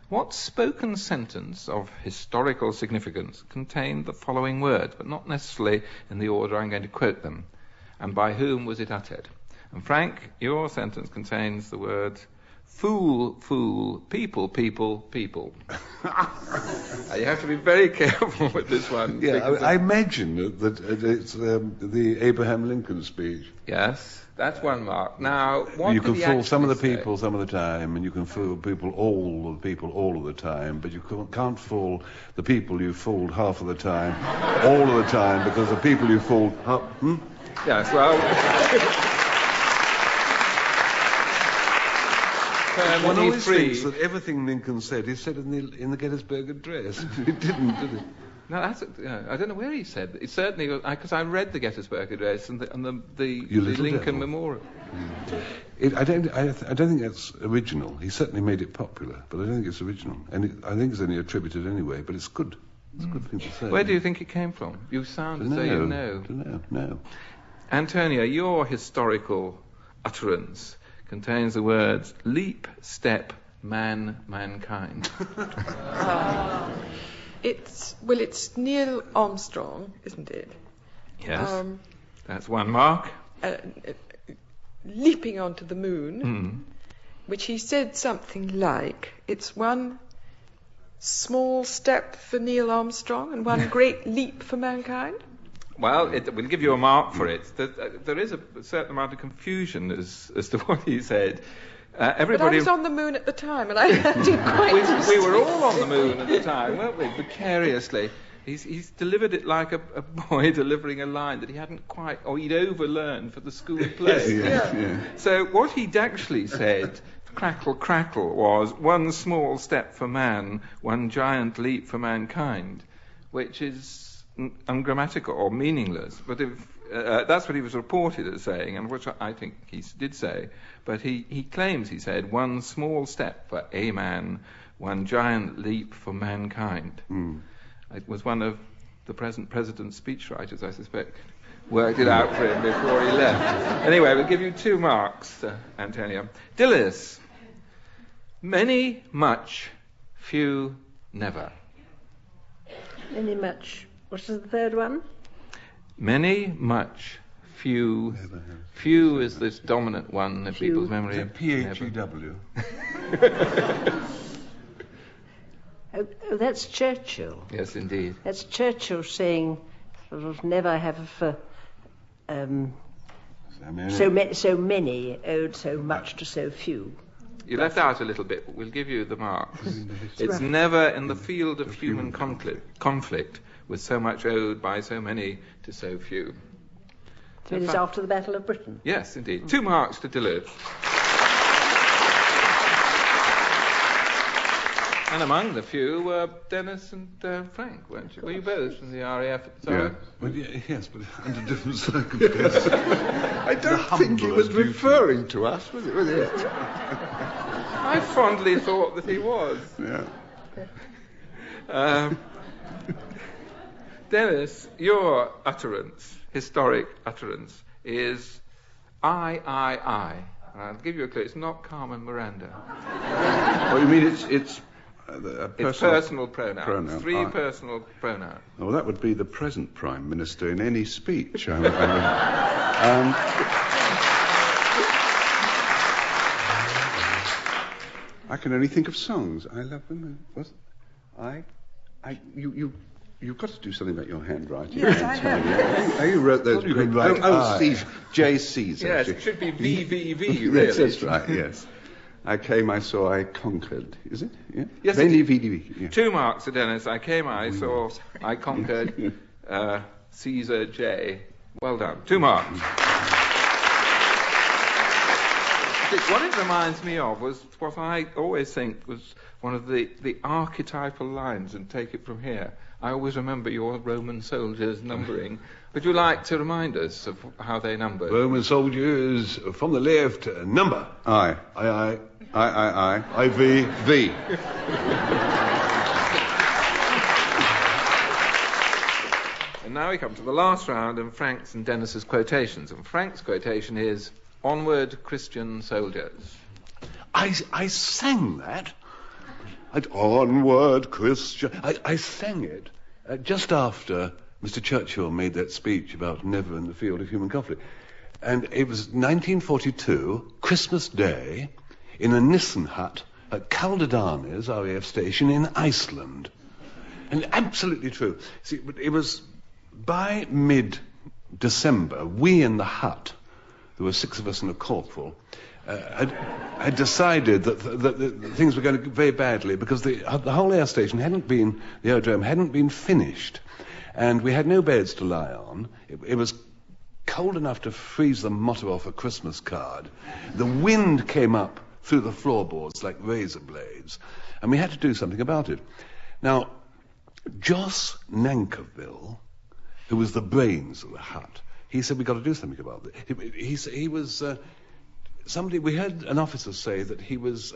What spoken sentence of historical significance contained the following words, but not necessarily in the order I'm going to quote them? And by whom was it uttered? And Frank, your sentence contains the words fool, fool, people, people, people. You have to be very careful with this one. Yeah, I imagine that it's the Abraham Lincoln speech. Yes, that's 1 mark. Now, what you can fool some of the say? people some of the time, and you can fool all of the time, but you can't fool the people you fooled half of the time, all of the time, because the people you fooled... Yes, well... One always thinks that everything Lincoln said, he said in the Gettysburg Address. He didn't, did he? No, I don't know where he said it. It certainly was, because I read the Gettysburg Address and the Lincoln Memorial. I don't think that's original. He certainly made it popular, but I don't think it's original. And I think it's only attributed anyway, but it's good. It's a good thing to say. Where do you think it came from? You sound as though you know. No. Antonia, your historical utterance contains the words leap, step, mankind. It's Neil Armstrong, isn't it? Yes. That's 1 mark. Leaping onto the moon, which he said something like, it's 1 small step for Neil Armstrong and 1 great leap for mankind. Well, we'll give you a mark for it. There is a certain amount of confusion as to what he said. Everybody. But I was on the moon at the time, and I didn't quite. We were all on the moon at the time, weren't we? Vicariously. He's delivered it like a boy delivering a line that he hadn't quite, or he'd overlearned for the school play. Yeah. So what he'd actually said, crackle, crackle, was 1 small step for man, 1 giant leap for mankind, which is ungrammatical or meaningless, but if that's what he was reported as saying, and which I think he did say, but he claims he said 1 small step for a man, 1 giant leap for mankind. It was one of the present president's speechwriters, I suspect, worked it out for him before he left. Anyway, we'll give you 2 marks, Antonia. Dilys, many, much, few, never. Many, much. What's the third one? Many, much, few. Few is this dominant one in people's memory. Is it P-H-E-W? Oh, that's Churchill. Yes, indeed. That's Churchill saying, never have so many owed so much to so few. You left out a little bit, but we'll give you the marks. It's never in the field of human conflict with so much owed by so many to so few. So it is after the Battle of Britain? Yes, indeed. 2 marks to Dilys. And among the few were Denis and Frank, weren't you? Were you both from the RAF at the time? Yeah. Well, yes, but under different circumstances. I don't think he was referring to us, was it? I fondly thought that he was. Yeah. Denis, your utterance, historic utterance, is I. I'll give you a clue. It's not Carmen Miranda. Oh, you mean it's personal pronouns. pronoun. Three personal pronouns. Well, that would be the present Prime Minister in any speech. I can only think of songs. I love them. You've got to do something about your handwriting. Yes, I have. You wrote those great... Steve. JC's. Yes, it should be VVV, really. Yes, that's right, yes. I came, I saw, I conquered. Is it? Yeah? Yes, VDV. Yeah. 2 marks to Denis. I came, I saw, I conquered. Caesar J. Well done. 2 marks. What it reminds me of was what I always think was one of the archetypal lines, and take it from here. I always remember your Roman soldiers numbering. Would you like to remind us of how they numbered? Roman soldiers from the left, number. I. V. And now we come to the last round of Frank's and Denis's quotations. And Frank's quotation is, "Onward, Christian soldiers." I sang that. Onward, Christian. I sang it just after Mr. Churchill made that speech about never in the field of human conflict. And it was 1942, Christmas Day, in a Nissen hut at Kaldadanes RAF station in Iceland. And absolutely true. See, it was by mid-December, we in the hut, there were 6 of us and a corporal, had decided that things were going very badly because the whole air station the aerodrome hadn't been finished, and we had no beds to lie on. It was cold enough to freeze the motto off a Christmas card. The wind came up through the floorboards like razor blades, and we had to do something about it. Now, Jos Nankerville, who was the brains of the hut, he said, we've got to do something about it. He was... somebody, we heard an officer say that he was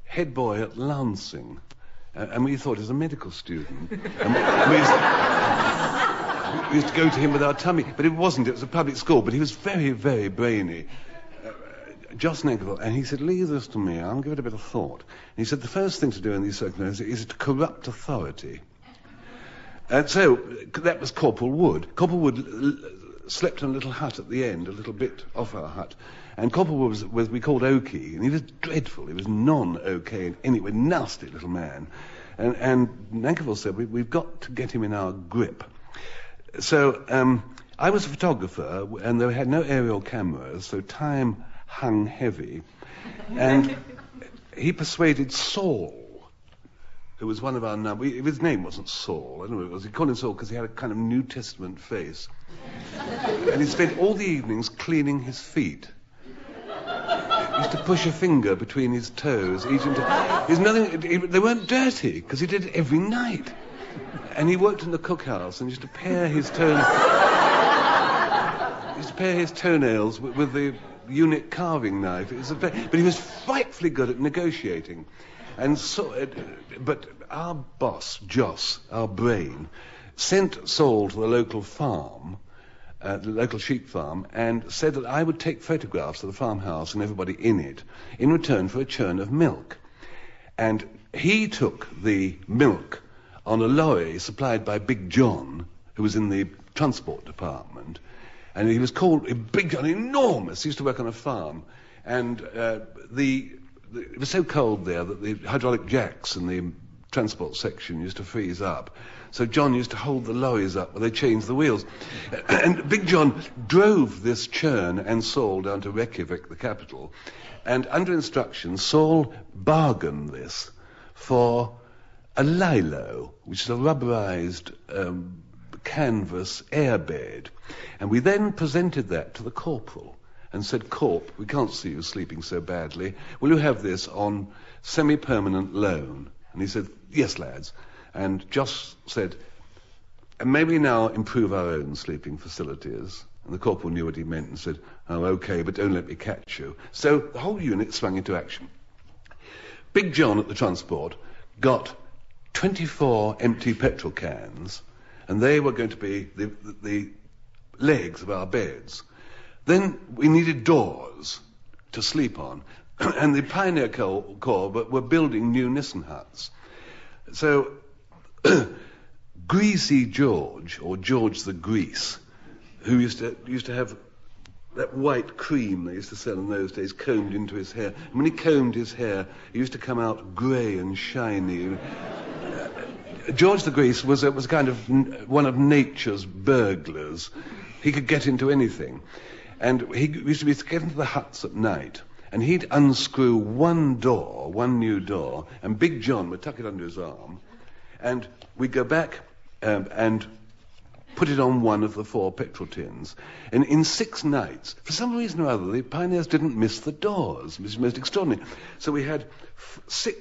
head boy at Lansing, and we thought he was a medical student. And we used to go to him with our tummy, but it wasn't, it was a public school, but he was very, very brainy. Jos Nankerville, and he said, leave this to me, I'll give it a bit of thought. And he said, the first thing to do in these circumstances is to corrupt authority. And so, that was Corporal Wood. Corporal Wood slept in a little hut at the end, a little bit off our hut. And Corporal Wood was we called Oakey, and he was dreadful. He was non-okay in any way, nasty little man. And Nankerville said, we've got to get him in our grip. So I was a photographer, and they had no aerial cameras, so time hung heavy. And he persuaded Saul, who was one of our number. His name wasn't Saul, I don't know what it was. He called him Saul because he had a kind of New Testament face. And he spent all the evenings cleaning his feet. He used to push a finger between his toes. They weren't dirty, because he did it every night. And he worked in the cookhouse and used to pare his toenails with the unit carving knife. But he was frightfully good at negotiating. And so, but our boss, Jos, our brain, sent Saul to the local farm, the local sheep farm, and said that I would take photographs of the farmhouse and everybody in it in return for a churn of milk. And he took the milk on a lorry supplied by Big John, who was in the transport department. And he was called Big John, enormous. He used to work on a farm. And it was so cold there that the hydraulic jacks in the transport section used to freeze up. So John used to hold the lorries up while they changed the wheels. And Big John drove this churn and Saul down to Reykjavik, the capital. And under instructions, Saul bargained this for a lilo, which is a rubberized canvas airbed. And we then presented that to the corporal and said, Corp, we can't see you sleeping so badly. Will you have this on semi-permanent loan? And he said, yes, lads. And Joss said, and may we now improve our own sleeping facilities? And the corporal knew what he meant and said, oh, OK, but don't let me catch you. So the whole unit swung into action. Big John at the transport got 24 empty petrol cans, and they were going to be the legs of our beds. Then we needed doors to sleep on, and the Pioneer Corps were building new Nissen huts. So Greasy George, or George the Grease, who used to have that white cream they used to sell in those days combed into his hair. And when he combed his hair, he used to come out grey and shiny. George the Grease was kind of one of nature's burglars. He could get into anything. And he used to get into the huts at night, and he'd unscrew one new door, and Big John would tuck it under his arm, and we'd go back and put it on one of the 4 petrol tins. And in 6 nights, for some reason or other, the pioneers didn't miss the doors, which is most extraordinary. So we had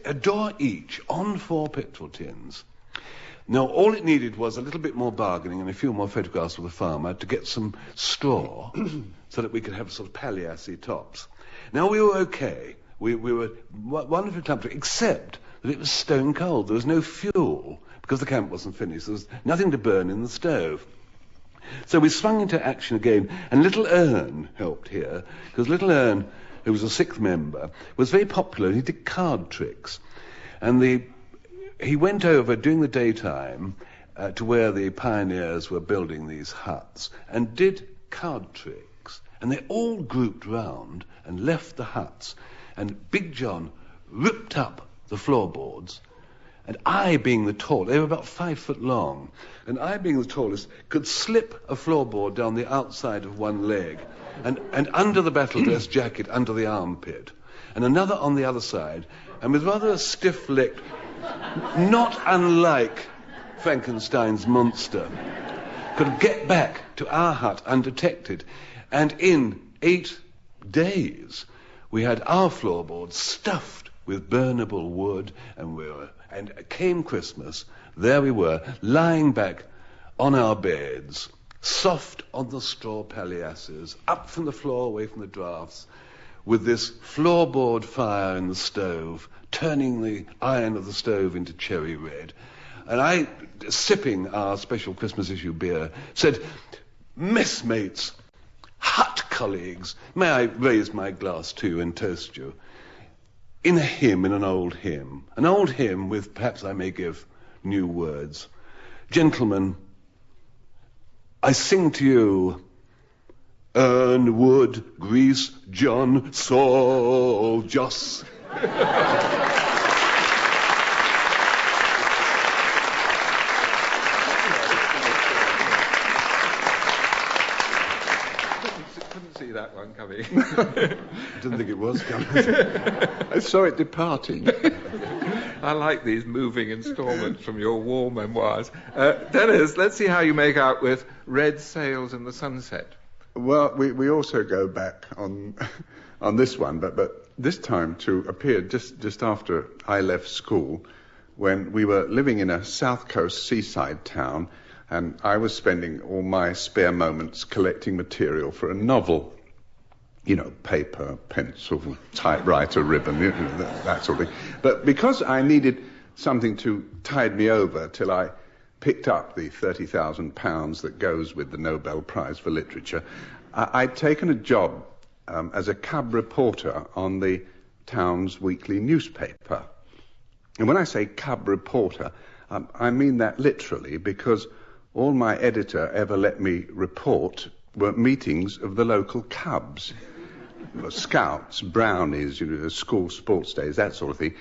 a door each on 4 petrol tins. Now, all it needed was a little bit more bargaining and a few more photographs with the farmer to get some straw so that we could have sort of palliasse tops. Now, we were okay. We were wonderfully comfortable, except that it was stone cold. There was no fuel because the camp wasn't finished. There was nothing to burn in the stove. So we swung into action again, and Little Ern helped here, because Little Ern, who was a 6th member, was very popular. He did card tricks. And he went over during the daytime to where the pioneers were building these huts and did card tricks. And they all grouped round and left the huts. And Big John ripped up the floorboards. And I, being the tall, they were about 5 foot long, and I, being the tallest, could slip a floorboard down the outside of one leg and under the battle dress jacket under the armpit, and another on the other side, and with rather a stiff-licked, not unlike Frankenstein's monster, could get back to our hut undetected. And in 8 days, we had our floorboards stuffed with burnable wood, and came Christmas, there we were, lying back on our beds, soft on the straw palliasses, up from the floor, away from the drafts, with this floorboard fire in the stove, turning the iron of the stove into cherry red. And I, sipping our special Christmas issue beer, said, messmates, hut colleagues, may I raise my glass to you and toast you? In an old hymn with, perhaps I may give new words. Gentlemen, I sing to you, Ern, Wood, Grease, John, Saul, Joss. That one coming. I didn't think it was coming. I saw it departing. I like these moving installments from your war memoirs. Dennis, let's see how you make out with Red Sails in the Sunset. Well, we also go back on this one, but this time to appear just after I left school, when we were living in a South Coast seaside town, and I was spending all my spare moments collecting material for a novel. You know, paper, pencil, typewriter, ribbon, that sort of thing. But because I needed something to tide me over till I picked up the £30,000 that goes with the Nobel Prize for Literature, I'd taken a job as a cub reporter on the town's weekly newspaper. And when I say cub reporter, I mean that literally, because all my editor ever let me report were meetings of the local cubs. Scouts, brownies, school sports days, that sort of thing.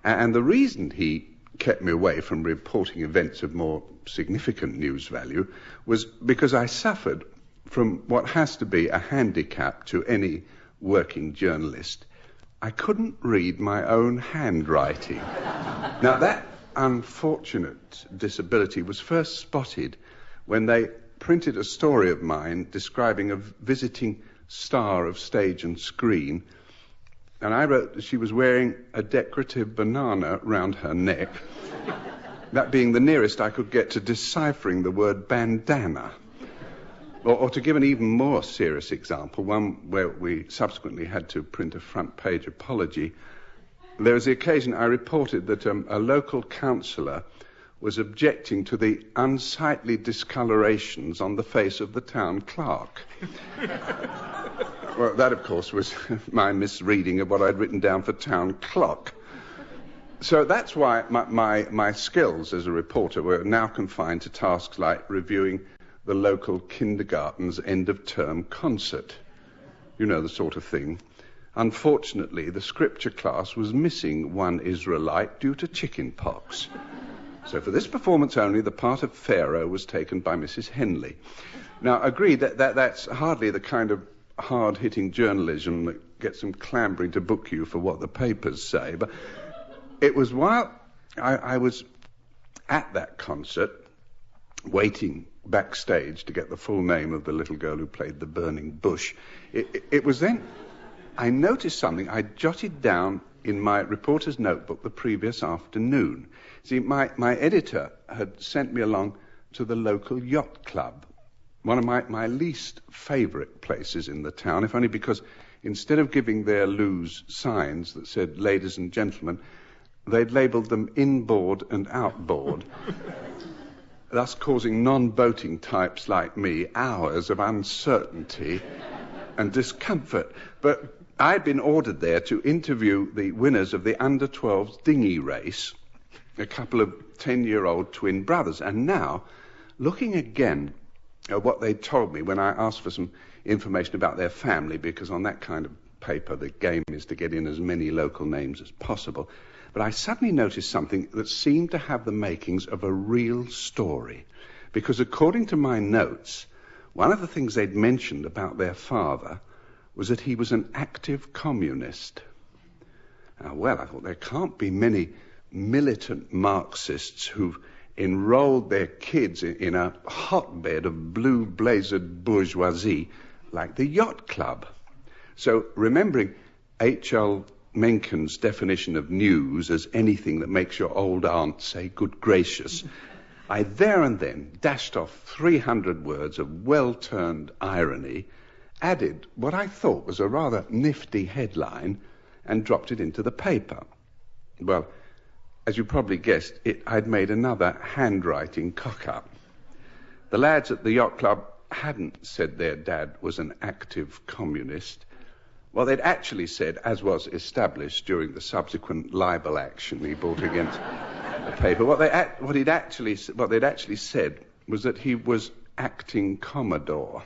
And the reason he kept me away from reporting events of more significant news value was because I suffered from what has to be a handicap to any working journalist. I couldn't read my own handwriting. Now, that unfortunate disability was first spotted when they printed a story of mine describing a visiting star of stage and screen And I wrote that she was wearing a decorative banana round her neck, that being the nearest I could get to deciphering the word bandana. Or to give an even more serious example, one where we subsequently had to print a front-page apology, there was the occasion I reported that a local councillor was objecting to the unsightly discolorations on the face of the town clerk. Well, that, of course, was my misreading of what I'd written down for town clock. So that's why my skills as a reporter were now confined to tasks like reviewing the local kindergarten's end-of-term concert. You know, the sort of thing. Unfortunately, the scripture class was missing one Israelite due to chicken pox. So for this performance only, the part of Pharaoh was taken by Mrs. Henley. Now, agreed that that's hardly the kind of hard-hitting journalism that gets them clambering to book you for what the papers say, but it was while I was at that concert, waiting backstage to get the full name of the little girl who played the burning bush. It was then I noticed something I jotted down in my reporter's notebook the previous afternoon. See, my editor had sent me along to the local yacht club, one of my least favourite places in the town, if only because instead of giving their Louse signs that said ladies and gentlemen, they'd labelled them inboard and outboard, thus causing non-boating types like me hours of uncertainty and discomfort. But I'd been ordered there to interview the winners of the under-12s dinghy race, a couple of 10-year-old twin brothers. And now, looking again at what they'd told me when I asked for some information about their family, because on that kind of paper the game is to get in as many local names as possible, but I suddenly noticed something that seemed to have the makings of a real story. Because according to my notes, one of the things they'd mentioned about their father was that he was an active communist. Now, well, I thought there can't be many militant Marxists who've enrolled their kids in a hotbed of blue-blazered bourgeoisie like the yacht club. So, remembering H.L. Mencken's definition of news as anything that makes your old aunt say good gracious, I there and then dashed off 300 words of well-turned irony, added what I thought was a rather nifty headline, and dropped it into the paper. Well, as you probably guessed, I'd made another handwriting cock-up. The lads at the yacht club hadn't said their dad was an active communist. Well, they'd actually said, as was established during the subsequent libel action he brought against the paper, what they'd actually said was that he was acting Commodore.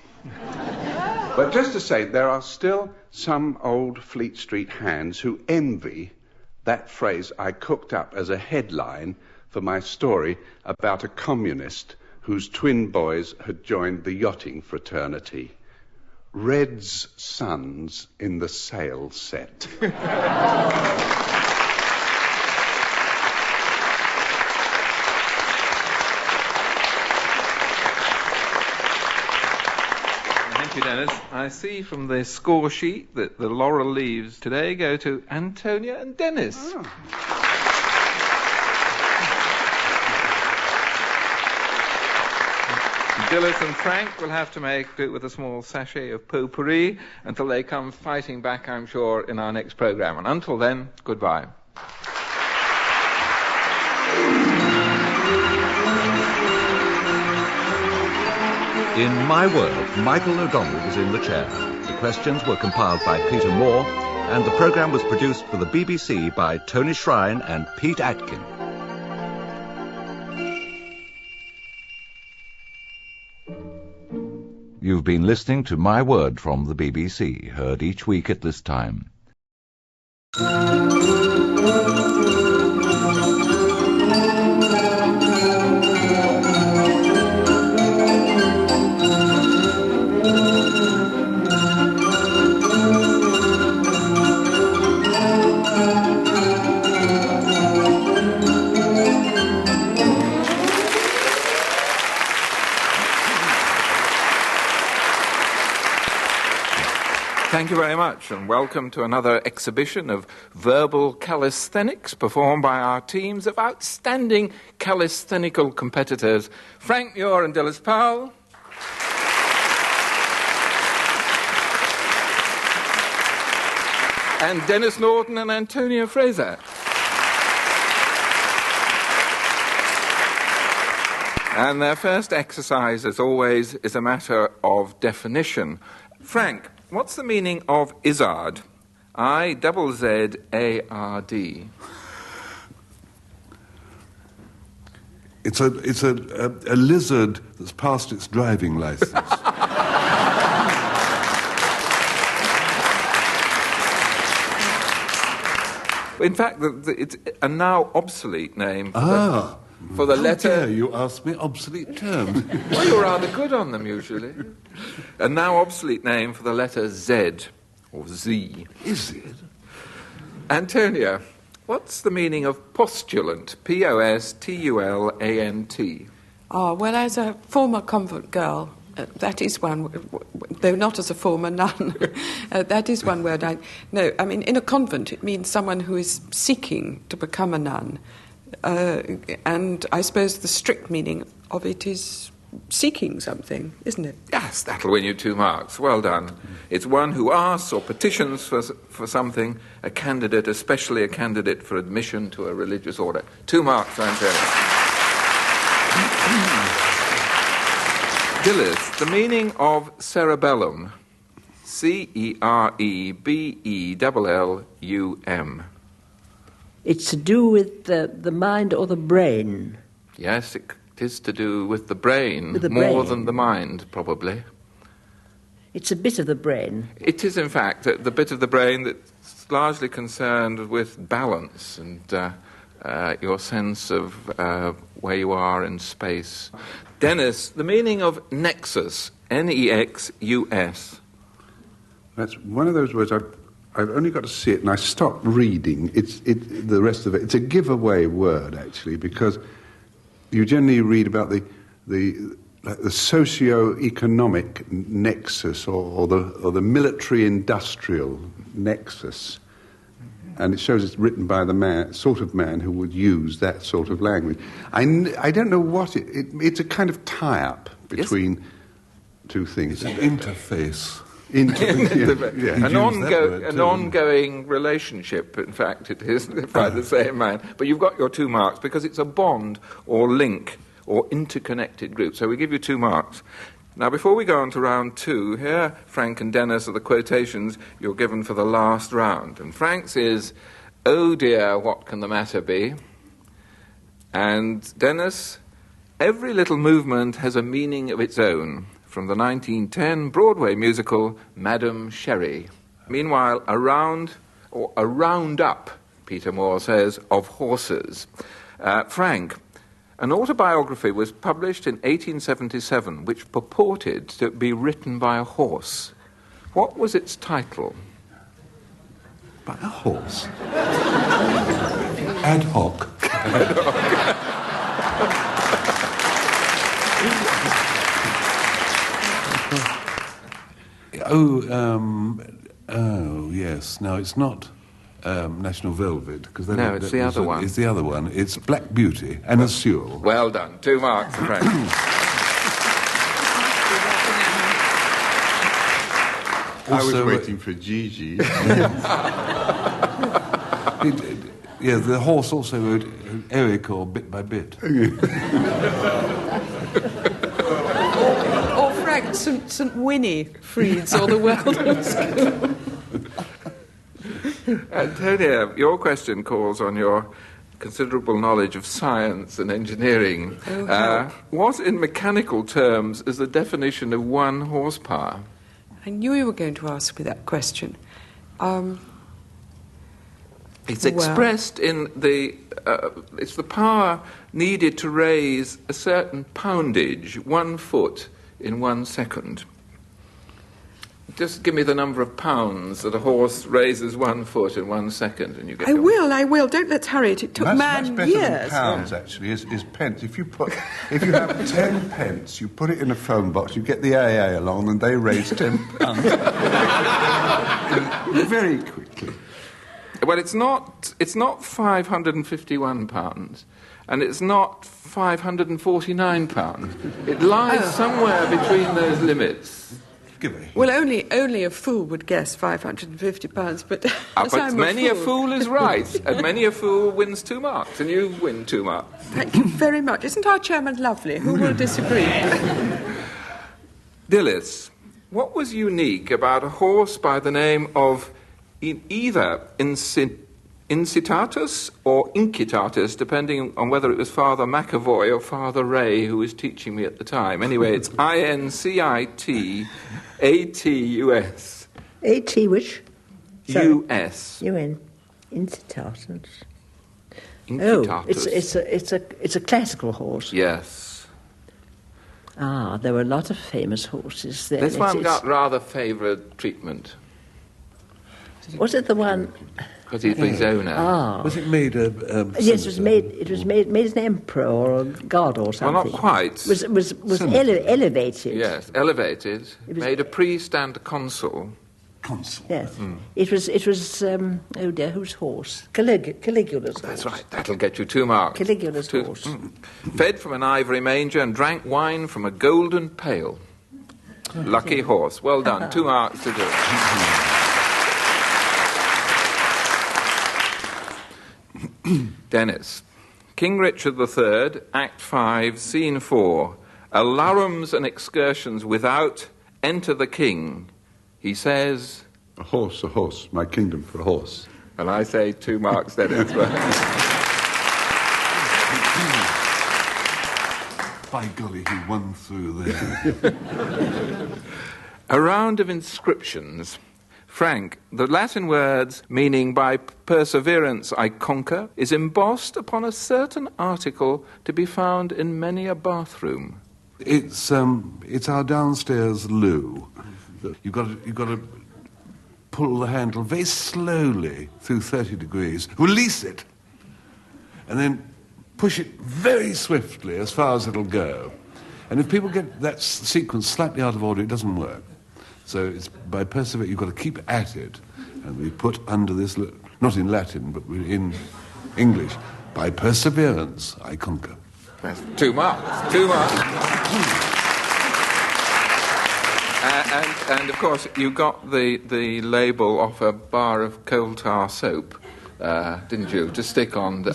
But just to say, there are still some old Fleet Street hands who envy that phrase I cooked up as a headline for my story about a communist whose twin boys had joined the yachting fraternity. Red's sons in the sail set. Thank you, Dennis. I see from the score sheet that the laurel leaves today go to Antonia and Denis. Oh. Dilys and Frank will have to do it with a small sachet of potpourri until they come fighting back, I'm sure, in our next programme. And until then, goodbye. In My World, Michael O'Donnell was in the chair. The questions were compiled by Peter Moore, and the programme was produced for the BBC by Tony Shrine and Pete Atkin. You've been listening to My Word from the BBC, heard each week at this time. Thank you very much, and welcome to another exhibition of verbal calisthenics performed by our teams of outstanding calisthenical competitors, Frank Muir and Dilys Powell. And Denis Norden and Antonia Fraser. And their first exercise, as always, is a matter of definition. Frank, what's the meaning of izzard? I-Z-Z-A-R-D. It's a lizard that's passed its driving license. In fact, it's a now obsolete name for the letter... How dare you ask me obsolete terms? Well, you're rather good on them, usually. A now obsolete name for the letter Z, or Z. Is it? Antonia, what's the meaning of postulant? P-O-S-T-U-L-A-N-T. Well, as a former convent girl, that is one, though not as a former nun, that is one word I know. I mean, in a convent, it means someone who is seeking to become a nun. And I suppose the strict meaning of it is seeking something, isn't it? Yes, that'll win you 2 marks. Well done. It's one who asks or petitions for something, a candidate, especially a candidate for admission to a religious order. 2 marks, Antonia. Dilys, the meaning of cerebellum. C-E-R-E-B-E-L-L-U-M. It's to do with the mind or the brain. Yes, it is to do with the brain, With the more brain. than the mind, probably. It's a bit of the brain. It is, in fact, the bit of the brain that's largely concerned with balance and your sense of where you are in space. Denis, the meaning of nexus, N-E-X-U-S. That's one of those words I've only got to see it, and I stopped reading. The rest of it. It's a giveaway word, actually, because you generally read about the socio-economic nexus or the military-industrial nexus, and it shows it's written by the sort of man who would use that sort of language. I don't know what it's a kind of tie-up between two things. It's an interface. An ongoing relationship, in fact, it is by the same man. But you've got your 2 marks because it's a bond or link or interconnected group. So we give you 2 marks. Now, before we go on to round 2, here, Frank and Denis, are the quotations you're given for the last round. And Frank's is, "Oh dear, what can the matter be?" And Denis, "Every little movement has a meaning of its own," from the 1910 Broadway musical Madame Sherry. Meanwhile, a roundup, Peter Moore says, of horses. Frank, an autobiography was published in 1877 which purported to be written by a horse. What was its title? By a horse? Ad hoc. Oh, yes. No, it's not National Velvet. No, it's the other one. It's the other one. It's Black Beauty and a Sewell. Well done. 2 marks, Frank. I was waiting for Gigi. Yeah, the horse also wrote Eric or Bit by Bit. Or Frank, St. Winifred's or the Weldon School. Antonia, your question calls on your considerable knowledge of science and engineering. What, in mechanical terms, is the definition of 1 horsepower? I knew you were going to ask me that question. It's expressed in it's the power needed to raise a certain poundage, 1 foot, in 1 second. Just give me the number of pounds that a horse raises 1 foot in 1 second, and you get. I will. Don't let's hurry it. It took Much better years. than pounds, actually, is pence. If you have 10 pence, you put it in a phone box, you get the AA along, and they raise 10 pounds very quickly. Well, it's not 551 pounds, and it's not 549 pounds. It lies somewhere between those limits. Well, only a fool would guess £550, but but many a fool is right, and many a fool wins 2 marks, and you win 2 marks. Thank you very much. Isn't our chairman lovely? Who will disagree? Dilys, what was unique about a horse by the name of either Incitatus or Incitatus, depending on whether it was Father McAvoy or Father Ray who was teaching me at the time? Anyway, it's INCITATUS. A-T which? U-S. U-N. Incitatus. Incitatus. Oh, it's a classical horse. Yes. Ah, there were a lot of famous horses there. This one got rather favoured treatment. Was it the one? Because he's his owner. Ah. Was it made a... yes, it was made as an emperor or a god or something. Well, not quite. Was elevated. Yes, elevated. Made a priest and a consul. Consul. Yes. It was oh dear, whose horse? Caligula's horse. That's right, that'll get you 2 marks. Caligula's horse. Fed from an ivory manger and drank wine from a golden pail. Lucky horse. Well done. 2 marks to do. Denis. King Richard III, Act 5, Scene 4. Alarums and excursions without, enter the king. He says... A horse, my kingdom for a horse. And I say 2 marks, Denis. By golly, he won through there. A round of inscriptions. Frank, the Latin words meaning by perseverance I conquer is embossed upon a certain article to be found in many a bathroom. It's our downstairs loo. You've got to pull the handle very slowly through 30 degrees, release it, and then push it very swiftly as far as it'll go. And if people get that sequence slightly out of order, it doesn't work. So it's by perseverance, you've got to keep at it. And we put under this, not in Latin, but in English, by perseverance I conquer. That's 2 marks. 2 marks. And of course, you got the label off a bar of coal tar soap, didn't you, to stick on the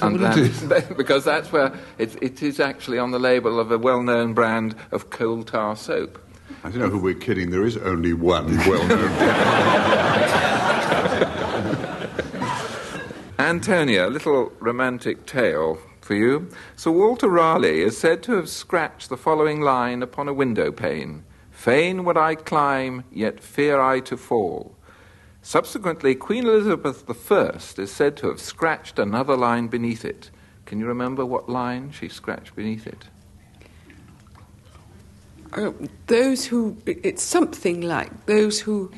because that's where it is actually on the label of a well-known brand of coal tar soap. I don't know who we're kidding. There is only one well-known. Antonia, a little romantic tale for you. Sir Walter Raleigh is said to have scratched the following line upon a window pane. Fain would I climb, yet fear I to fall. Subsequently, Queen Elizabeth I is said to have scratched another line beneath it. Can you remember what line she scratched beneath it? It's something like those who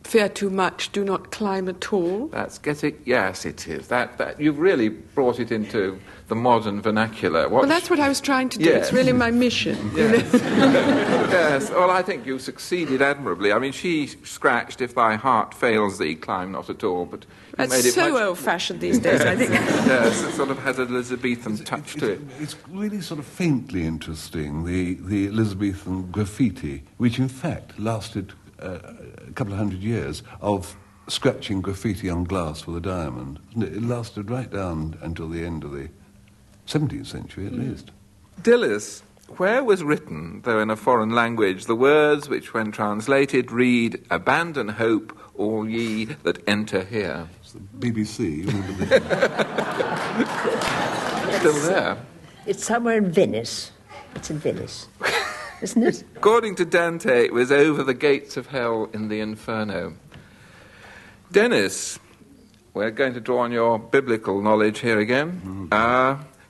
fear too much do not climb at all. That's getting, yes, it is. That you've really brought it into the modern vernacular. Well, that's what I was trying to do. Yes. It's really my mission. Yes. Yes. Well, I think you succeeded admirably. I mean, she scratched, if thy heart fails thee, climb not at all, but you made it so old-fashioned these days, I think. Yes, it sort of has an Elizabethan touch to it. It's really sort of faintly interesting, the Elizabethan graffiti, which in fact lasted a couple of 100 years of scratching graffiti on glass with a diamond. It lasted right down until the end of the 17th century, at least. Dilys, where was written, though in a foreign language, the words which, when translated, read, "Abandon hope, all ye that enter here"? It's the BBC. Remember this? Still there. It's somewhere in Venice. It's in Venice. Isn't it? According to Dante, it was over the gates of hell in the Inferno. Denis, we're going to draw on your biblical knowledge here again.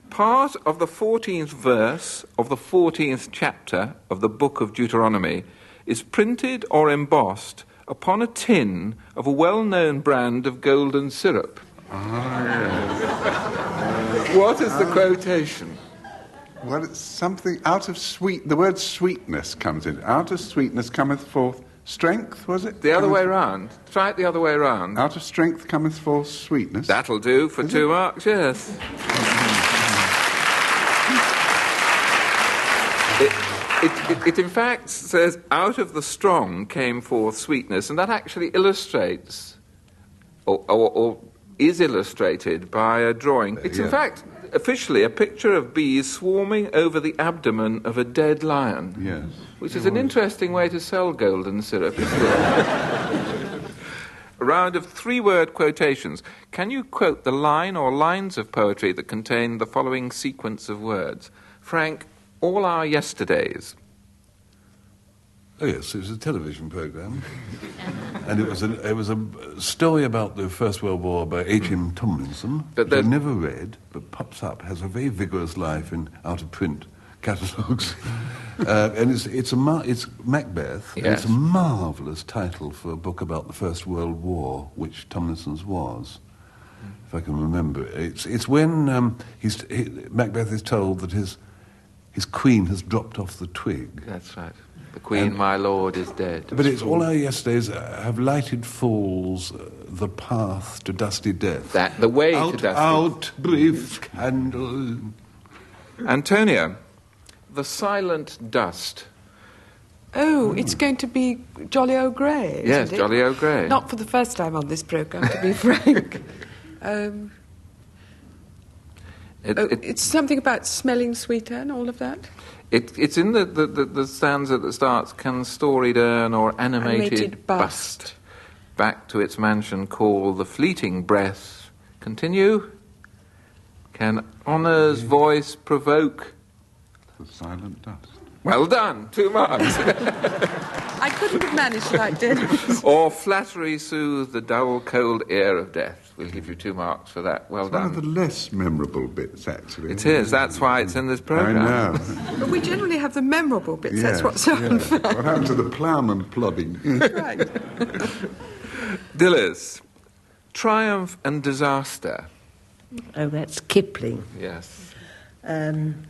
Part of the 14th verse of the 14th chapter of the book of Deuteronomy is printed or embossed upon a tin of a well-known brand of golden syrup. What is the quotation? Well, it's something out of sweet... The word sweetness comes in. Out of sweetness cometh forth strength, was it? The other way round. Try it the other way round. Out of strength cometh forth sweetness. That'll do for 2 marks, yes. It in fact says, out of the strong came forth sweetness, and that actually illustrates, or is illustrated by a drawing. It's in fact, officially, a picture of bees swarming over the abdomen of a dead lion. Yes. Which is an interesting way to sell golden syrup, isn't it? A round of 3-word quotations. Can you quote the line or lines of poetry that contain the following sequence of words? Frank, all our yesterdays. Oh yes, it was a television programme, and it was a story about the First World War by H.M. Tomlinson, which I never read, but pops up, has a very vigorous life in out-of-print catalogues, and it's Macbeth. Yes. And it's a marvellous title for a book about the First World War, which Tomlinson's was, if I can remember. It's when Macbeth is told that his queen has dropped off the twig. That's right. The queen, my lord, is dead. But it's all our yesterdays have lighted fools the path to dusty death. That the way to dusty. Out, brief candle. Antonia, the silent dust. Oh, it's going to be Jolly O'Grey, isn't Yes, it? Jolly O'Grey. Not for the first time on this programme, to be frank. It's something about smelling sweeter and all of that. It's in the stanza that starts, can storied urn or animated bust back to its mansion call the fleeting breath continue? Can honour's voice provoke? The silent dust. Well done, 2 marks. I couldn't have managed like Denis. Or flattery soothe the dull, cold ear of death. We'll give you 2 marks for that. Well It's done. one of the less memorable bits, actually. It is. That's why it's in this programme. I know. But we generally have the memorable bits. Yes, That's what's so unfair. What happened to the ploughman plodding? Right. Dilys, triumph and disaster. Oh, that's Kipling. Yes.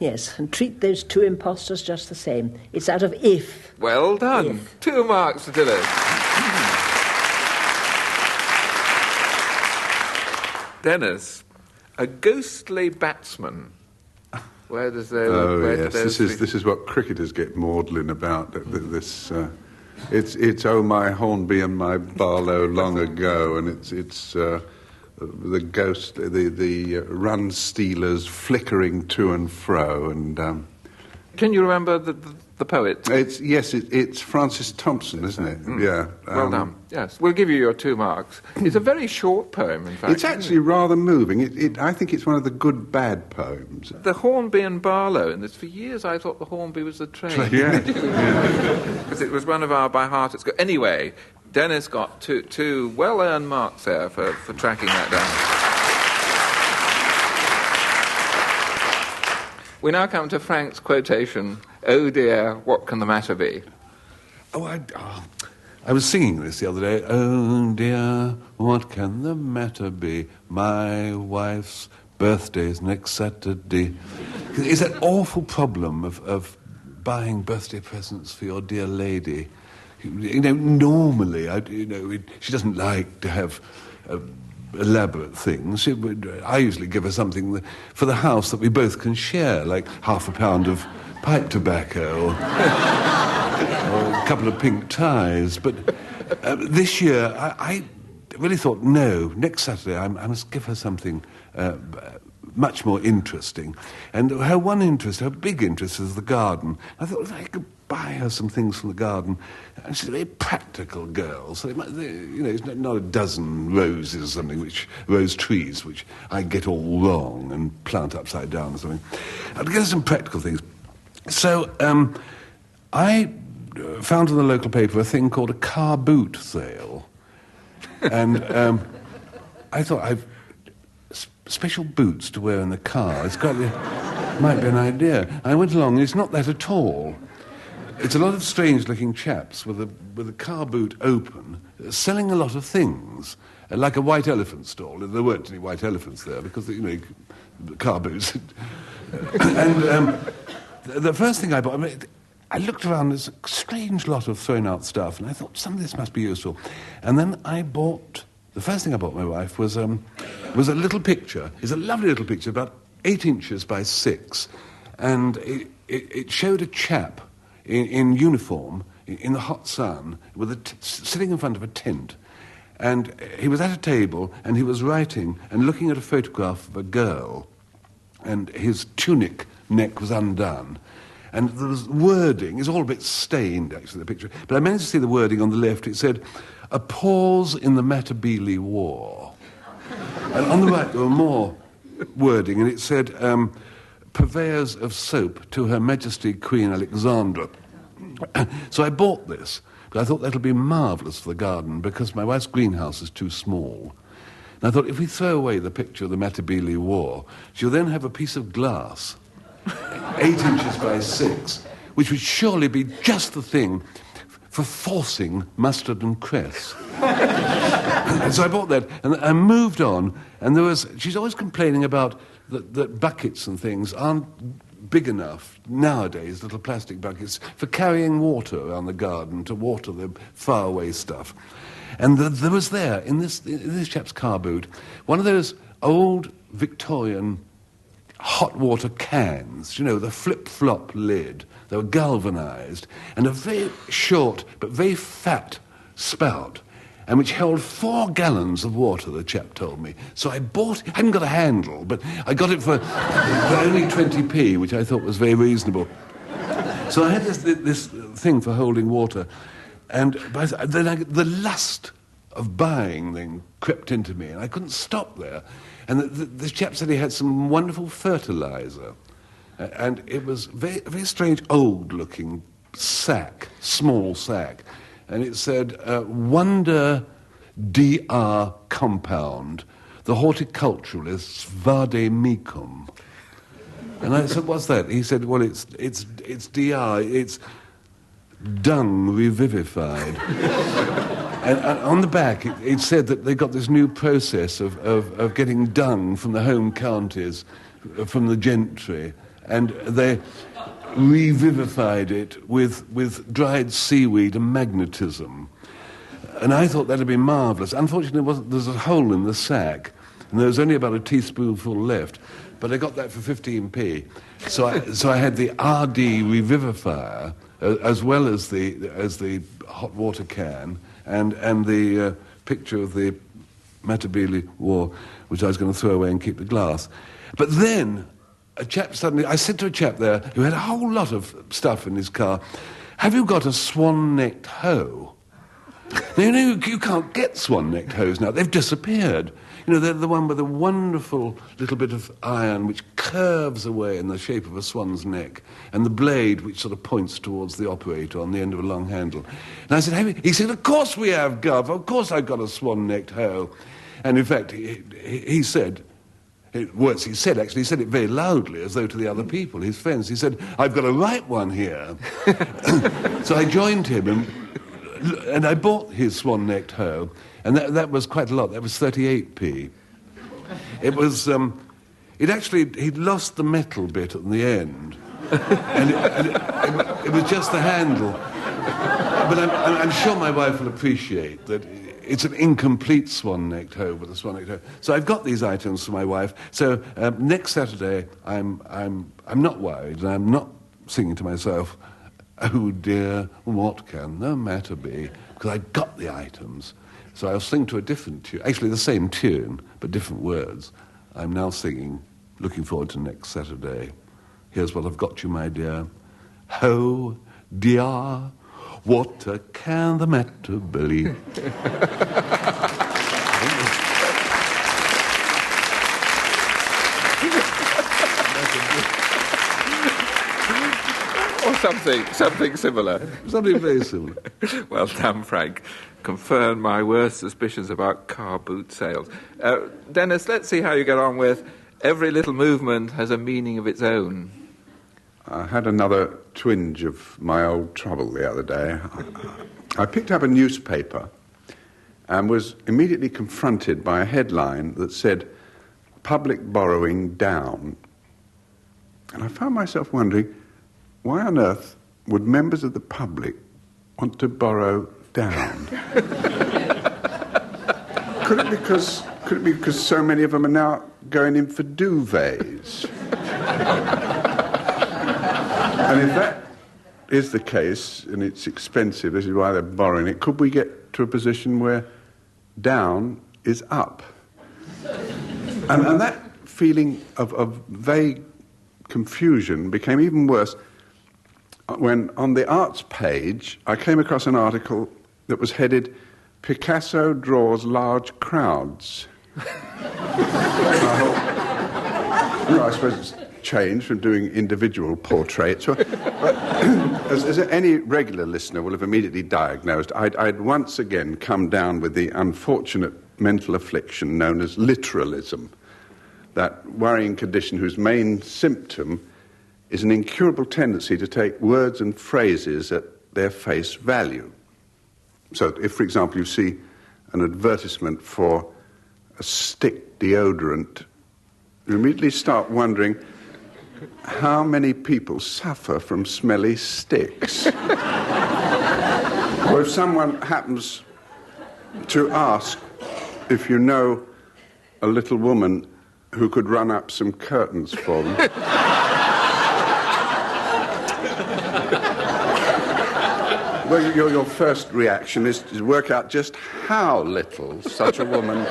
Yes, and treat those 2 impostors just the same. It's out of if. Well done. If. 2 marks for Dilys. Denis, a ghostly batsman. Where does there? This is what cricketers get maudlin about. It's oh my Hornby and my Barlow long ago, and it's the ghost, the run stealers flickering to and fro, and. Can you remember the poet? It's Francis Thompson, isn't it? Yeah. Well done. Yes, we'll give you your 2 marks. It's a very short poem, in fact. It's actually rather moving. I think it's one of the good bad poems. The Hornby and Barlow in this. For years, I thought the Hornby was the train. Yeah. Because it was one of our by heart. Anyway, Denis got two well-earned marks there for tracking that down. We now come to Frank's quotation, "Oh dear, what can the matter be?" I was singing this the other day. Oh dear, what can the matter be? My wife's birthday's next Saturday. It's that awful problem of buying birthday presents for your dear lady. Normally, she doesn't like to have elaborate things. I usually give her something for the house that we both can share, like half a pound of pipe tobacco or a couple of pink ties. But this year, I really thought, no, next Saturday I must give her something much more interesting. And her big interest is the garden. I thought, I could buy her some things from the garden. And she's a very practical girl, so it's not a dozen roses or something, rose trees, which I get all wrong and plant upside down or something. I'd get her some practical things. So I found in the local paper a thing called a car boot sale. And I thought, I've special boots to wear in the car. Might be an idea. I went along, and it's not that at all. it's a lot of strange-looking chaps with a car boot open, selling a lot of things, like a white elephant stall. There weren't any white elephants there because, car boots. And the first thing I bought, I looked around, there's a strange lot of thrown-out stuff, and I thought, some of this must be useful. And then the first thing I bought my wife was a little picture. It's a lovely little picture, about 8 inches by 6, and it showed a chap in uniform, in the hot sun, sitting in front of a tent. And he was at a table, and he was writing and looking at a photograph of a girl, and his tunic neck was undone. And there was wording, it's all a bit stained, actually, the picture, but I managed to see the wording on the left. It said, "A pause in the Matabele War." And on the right there were more wording, and it said, "Purveyors of soap to Her Majesty Queen Alexandra." So I bought this, but I thought that'll be marvellous for the garden, because my wife's greenhouse is too small. And I thought, if we throw away the picture of the Matabele War, she'll then have a piece of glass 8 inches by 6, which would surely be just the thing for forcing mustard and cress. And so I bought that, and I moved on, and she's always complaining about that buckets and things aren't big enough nowadays, little plastic buckets, for carrying water around the garden to water the faraway stuff. And there was there, in this chap's car boot, one of those old Victorian hot water cans, the flip-flop lid. They were galvanised, and a very short but very fat spout, and which held 4 gallons of water, the chap told me. So I hadn't got a handle, but I got it for only 20p, which I thought was very reasonable. So I had this thing for holding water, and then the lust of buying then crept into me, and I couldn't stop there. And the chap said he had some wonderful fertiliser, and it was very, very strange, old-looking sack, small sack, and it said, "Wonder DR compound, the horticulturalists vade mecum." And I said, "What's that?" He said, "Well, it's DR, it's dung revivified." And on the back, it said that they got this new process of getting dung from the home counties, from the gentry, and they revivified it with dried seaweed and magnetism. And I thought that'd be marvellous. Unfortunately, there's a hole in the sack, and there was only about a teaspoonful left, but I got that for 15p. So I had the RD revivifier, as well as the hot water can, and the picture of the Matabele War, which I was going to throw away and keep the glass. But then I said to a chap there who had a whole lot of stuff in his car, "Have you got a swan-necked hoe?" Now, you can't get swan-necked hoes now. They've disappeared. They're the one with a wonderful little bit of iron which curves away in the shape of a swan's neck, and the blade which sort of points towards the operator on the end of a long handle. And I said, "Have you?" He said, "Of course we have, Gov. Of course I've got a swan-necked hoe." And in fact, he said, words he said, actually, he said it very loudly, as though to the other people, his friends. He said, "I've got a right one here." So I joined him, and I bought his swan-necked hoe, and that was quite a lot. That was 38p. It was, he'd lost the metal bit at the end, and it was just the handle. But I'm sure my wife will appreciate that it's an incomplete swan-necked hoe with a swan-necked hoe. So I've got these items for my wife. So next Saturday, I'm not worried, and I'm not singing to myself, "Oh dear, what can the matter be?" Because I got the items. So I'll sing to a different tune, actually the same tune, but different words. I'm now singing, looking forward to next Saturday. Here's what I've got you, my dear. "Oh dear, what can the matter be?" Or something similar. Something very similar. Well done, Frank. Confirmed my worst suspicions about car boot sales. Dennis, let's see how you get on with "Every little movement has a meaning of its own." I had another twinge of my old trouble the other day. I picked up a newspaper and was immediately confronted by a headline that said, "Public borrowing down." And I found myself wondering, why on earth would members of the public want to borrow down? Could it be because so many of them are now going in for duvets? And if that is the case, and it's expensive, this is why they're borrowing it, could we get to a position where down is up? And that feeling of vague confusion became even worse when, on the arts page, I came across an article that was headed, "Picasso draws large crowds." I suppose it's changed from doing individual portraits. But as any regular listener will have immediately diagnosed, I'd once again come down with the unfortunate mental affliction known as literalism, that worrying condition whose main symptom is an incurable tendency to take words and phrases at their face value. So if, for example, you see an advertisement for a stick deodorant, you immediately start wondering how many people suffer from smelly sticks. Or if someone happens to ask if you know a little woman who could run up some curtains for them. Well, your first reaction is to work out just how little such a woman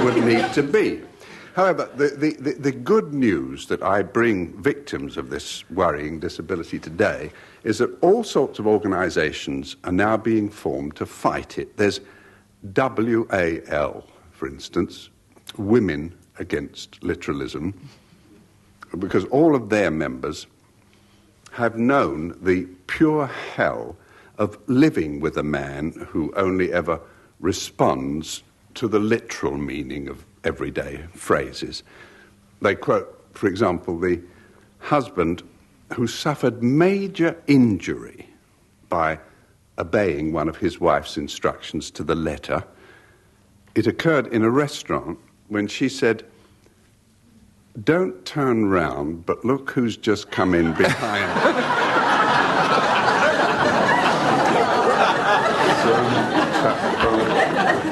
would need to be. However, the good news that I bring victims of this worrying disability today is that all sorts of organisations are now being formed to fight it. There's WAL, for instance, Women Against Literalism, because all of their members have known the pure hell of living with a man who only ever responds to the literal meaning of everyday phrases. They quote, for example, the husband who suffered major injury by obeying one of his wife's instructions to the letter. It occurred in a restaurant when she said, "Don't turn round, but look who's just come in behind."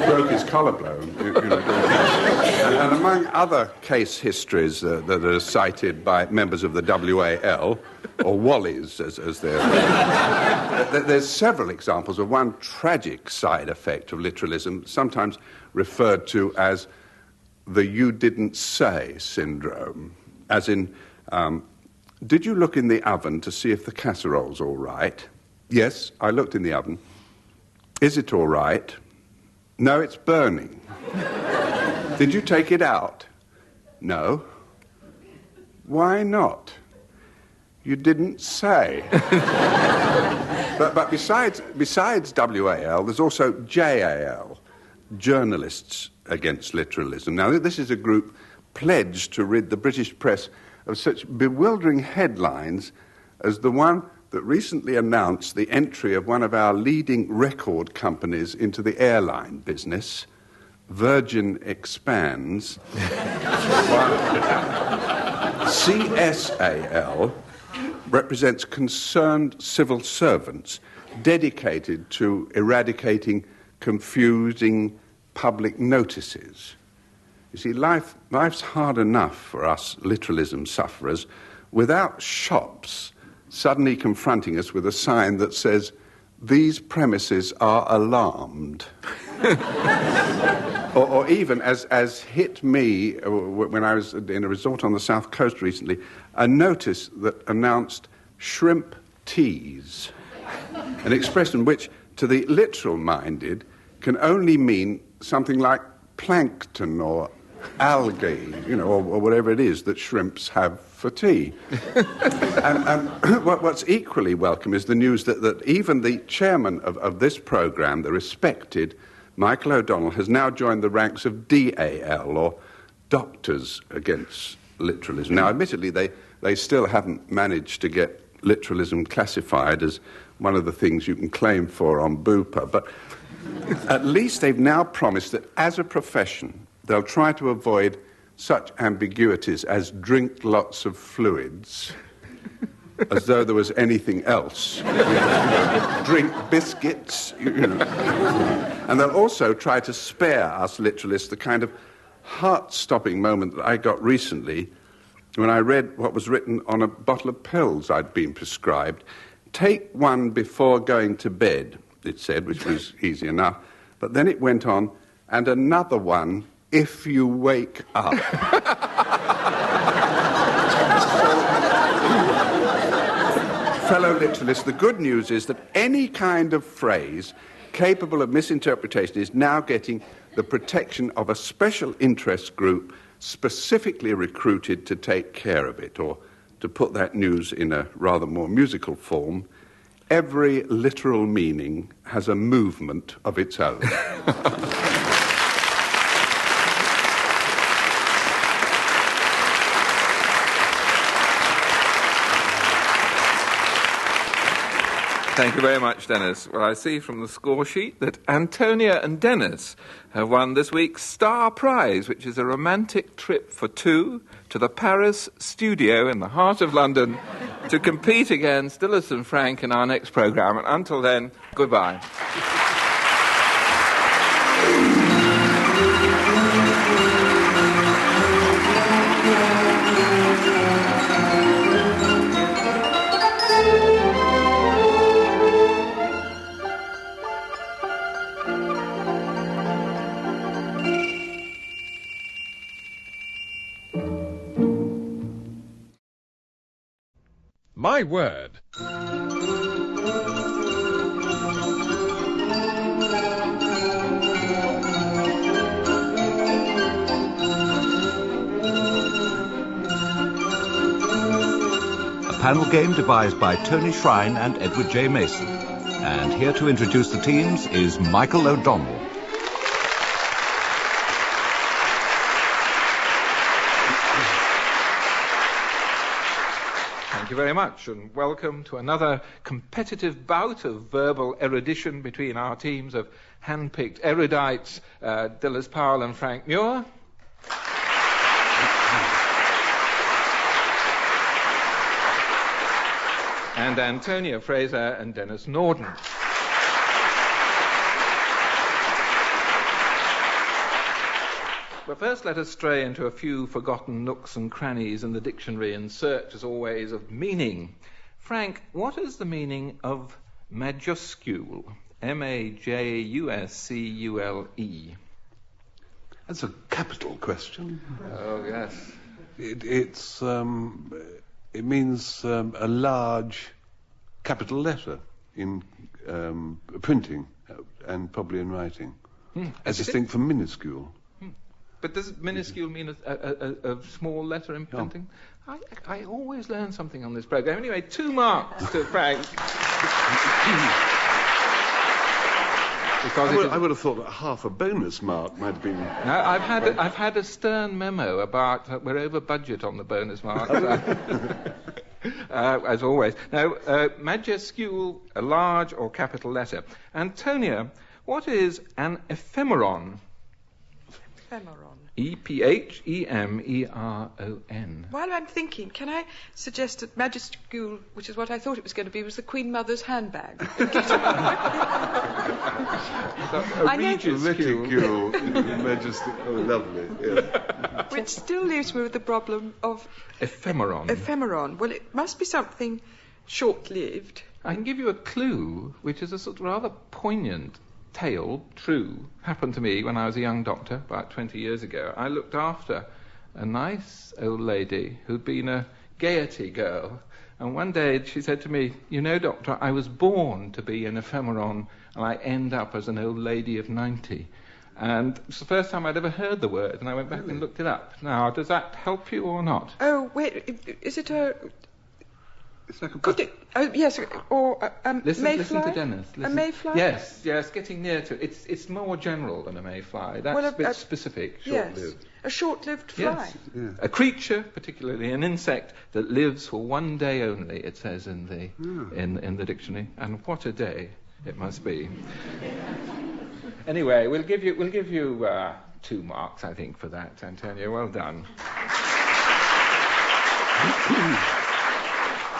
Broke his collarbone. And among other case histories that are cited by members of the WAL, or Wallies as they're... There's several examples of one tragic side effect of literalism, sometimes referred to as the "you didn't say" syndrome. As in, did you look in the oven to see if the casserole's all right? Yes, I looked in the oven. Is it all right? No, it's burning. Did you take it out? No. Why not? You didn't say. But besides WAL, there's also JAL, Journalists Against Literalism. Now, this is a group pledged to rid the British press of such bewildering headlines as the one that recently announced the entry of one of our leading record companies into the airline business, Virgin expands, while CSAL represents Concerned Civil Servants dedicated to eradicating confusing public notices. You see, life's hard enough for us literalism sufferers without shops suddenly confronting us with a sign that says, "These premises are alarmed." or even, as hit me when I was in a resort on the south coast recently, a notice that announced shrimp teas, an expression which, to the literal-minded, can only mean something like plankton or algae, or whatever it is that shrimps have for tea. and what's equally welcome is the news that even the chairman of this programme, the respected Michael O'Donnell, has now joined the ranks of DAL, or Doctors Against Literalism. Now, admittedly, they they still haven't managed to get literalism classified as one of the things you can claim for on Bupa. But at least they've now promised that as a profession, they'll try to avoid such ambiguities as drink lots of fluids, as though there was anything else. Drink biscuits, And they'll also try to spare us literalists the kind of heart-stopping moment that I got recently when I read what was written on a bottle of pills I'd been prescribed. Take one before going to bed, it said, which was easy enough. But then it went on, and another one if you wake up. Fellow literalists, the good news is that any kind of phrase capable of misinterpretation is now getting the protection of a special interest group specifically recruited to take care of it, or to put that news in a rather more musical form, every literal meaning has a movement of its own. Thank you very much, Dennis. Well, I see from the score sheet that Antonia and Dennis have won this week's Star Prize, which is a romantic trip for two to the Paris studio in the heart of London to compete against Dilys and Frank in our next programme. And until then, goodbye. My word. A panel game devised by Tony Shrine and Edward J. Mason. And here to introduce the teams is Michael O'Donnell. Thank you very much, and welcome to another competitive bout of verbal erudition between our teams of hand-picked erudites, Dilys Powell and Frank Muir. And Antonia, Fraser and Denis Norden. But first let us stray into a few forgotten nooks and crannies in the dictionary in search, as always, of meaning. Frank, what is the meaning of majuscule? M-A-J-U-S-C-U-L-E. That's a capital question. Oh, yes. It means a large capital letter in printing and probably in writing, as distinct from minuscule. But does minuscule mean a small letter in printing? Oh. I always learn something on this programme. Anyway, 2 marks to Frank. I would have thought that half a bonus mark might have been... No, I've had a stern memo about we're over budget on the bonus mark. As always. Now, majuscule, a large or capital letter. Antonia, what is an ephemeron? Ephemeron. E-P-H-E-M-E-R-O-N. While I'm thinking, can I suggest that majuscule, which is what I thought it was going to be, was the Queen Mother's handbag? Reticule. Majesty. Oh, lovely. Yeah. Which still leaves me with the problem of... Ephemeron. Ephemeron. Well, it must be something short-lived. I can give you a clue, which is a sort of rather poignant tale, true, happened to me when I was a young doctor about 20 years ago. I looked after a nice old lady who'd been a Gaiety girl, and one day she said to me, "You know, doctor, I was born to be an ephemeron, and I end up as an old lady of 90. And it's the first time I'd ever heard the word, and I went back and looked it up. Now, does that help you or not? Oh, wait, is it a... It's like a Could it? Yes, or mayfly. Listen to Dennis. A mayfly. Yes, getting near to it. It's more general than a mayfly. That's a bit specific. Yes, short-lived. a short-lived fly. Yes. Yeah. A creature, particularly an insect, that lives for one day only. It says in the in the dictionary, and what a day it must be. Anyway, we'll give you 2 marks, I think, for that, Antonia. Well done.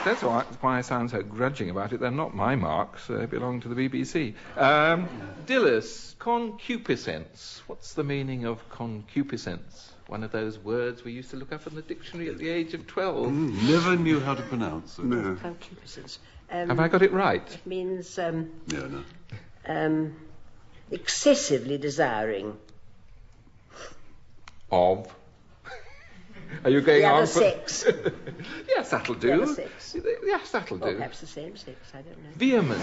That's why I sound so grudging about it. They're not my marks. They belong to the BBC. Dilys, concupiscence. What's the meaning of concupiscence? One of those words we used to look up in the dictionary at the age of 12. Never knew how to pronounce it. No. Concupiscence. Have I got it right? It means No. excessively desiring. Of? Are you going the on other for... sex. Yes, that'll do. The other sex. Yes, that'll Or do. perhaps the same sex, I don't know. Vehement.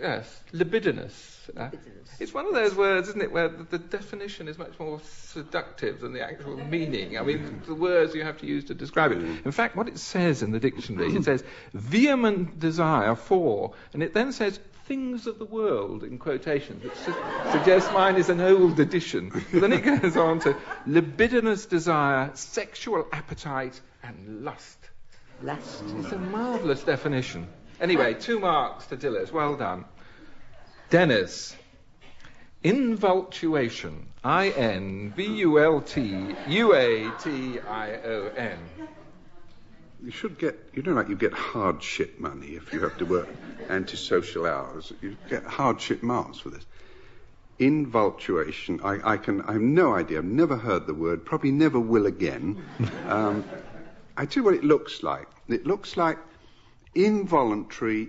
Yes, libidinous. It's one of those words, isn't it, where the definition is much more seductive than the actual meaning. I mean, the words you have to use to describe it. In fact, what it says in the dictionary, it says vehement desire for, and it then says things of the world in quotations, which suggests mine is an old edition. But then it goes on to libidinous desire, sexual appetite, and lust. Lust. It's a marvellous definition. Anyway, 2 marks to Dilys. Well done. Dennis. Invultuation. INVULTUATION. You should get, you get hardship money if you have to work antisocial hours. You get hardship marks for this. Invultuation. I have no idea. I've never heard the word. Probably never will again. I tell you what it looks like. It looks like involuntary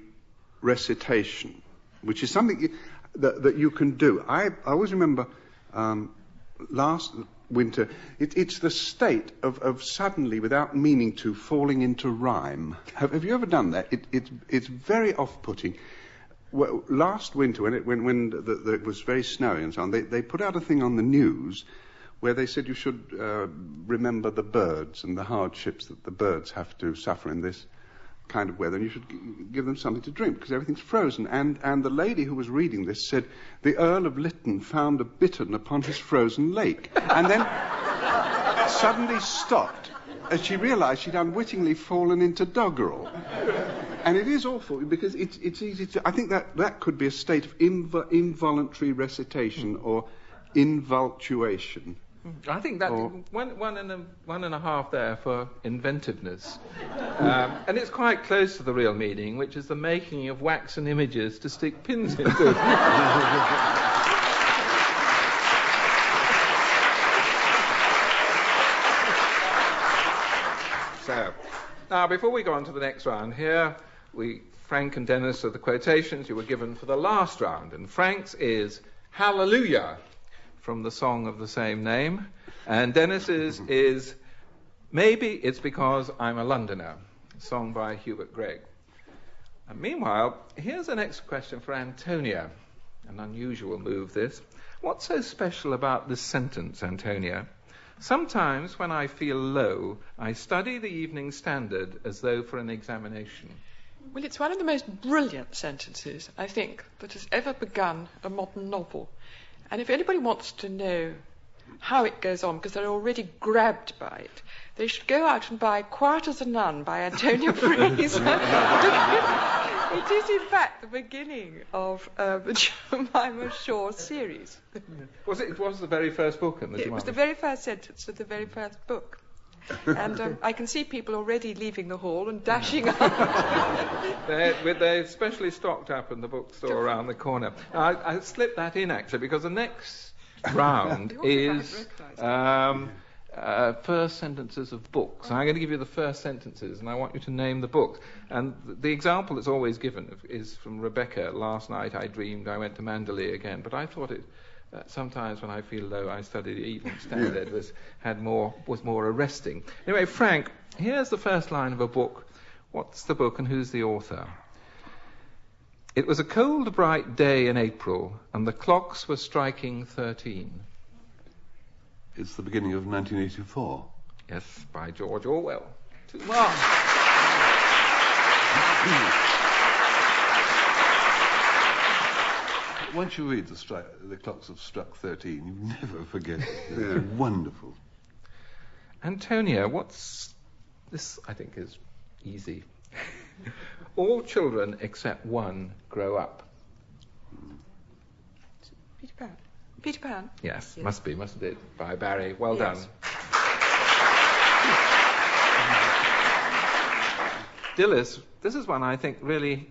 recitation, which is something that you can do. I always remember last winter, it's the state of suddenly, without meaning to, falling into rhyme. Have you ever done that? It's very off-putting. Well, last winter, when it was very snowy and so on, they put out a thing on the news where they said you should remember the birds and the hardships that the birds have to suffer in this kind of weather, and you should give them something to drink because everything's frozen. And the lady who was reading this said, the Earl of Lytton found a bittern upon his frozen lake, and then suddenly stopped as she realised she'd unwittingly fallen into doggerel. And it is awful because it's easy to... I think that could be a state of involuntary recitation or invultuation. I think that one and a half there for inventiveness. And it's quite close to the real meaning, which is the making of waxen images to stick pins into. So, now before we go on to the next round here, Frank and Dennis are the quotations you were given for the last round, and Frank's is Hallelujah, from the song of the same name, and Dennis's is Maybe It's Because I'm a Londoner, a song by Hubert Gregg. And meanwhile, here's the next question for Antonia. An unusual move, this. What's so special about this sentence, Antonia? Sometimes when I feel low, I study the Evening Standard as though for an examination. Well, it's one of the most brilliant sentences, I think, that has ever begun a modern novel. And if anybody wants to know how it goes on, because they're already grabbed by it, they should go out and buy Quiet as a Nun by Antonia Fraser. It is, in fact, the beginning of the Jemima Shaw series. It was the very first book in the Jemima? It was the very first sentence of the very first book. And I can see people already leaving the hall and dashing up. They're specially stocked up in the bookstore around the corner. I slipped that in, actually, because the next round is first sentences of books. And I'm going to give you the first sentences, and I want you to name the books. And the example that's always given is from Rebecca. Last night I dreamed I went to Mandalay again, but I thought sometimes when I feel low, I study the Evening Standard was more arresting. Anyway, Frank, here's the first line of a book. What's the book and who's the author? It was a cold, bright day in April, and the clocks were striking 13. It's the beginning of 1984. Yes, by George Orwell. 2 marks. Once you read the clocks have struck 13, you never forget it. They're wonderful. Antonia, what's this? I think is easy. All children except one grow up. Peter Pan. Peter Pan? Yes, must be, mustn't it? By Barry. Well done. Dilys, this is one I think really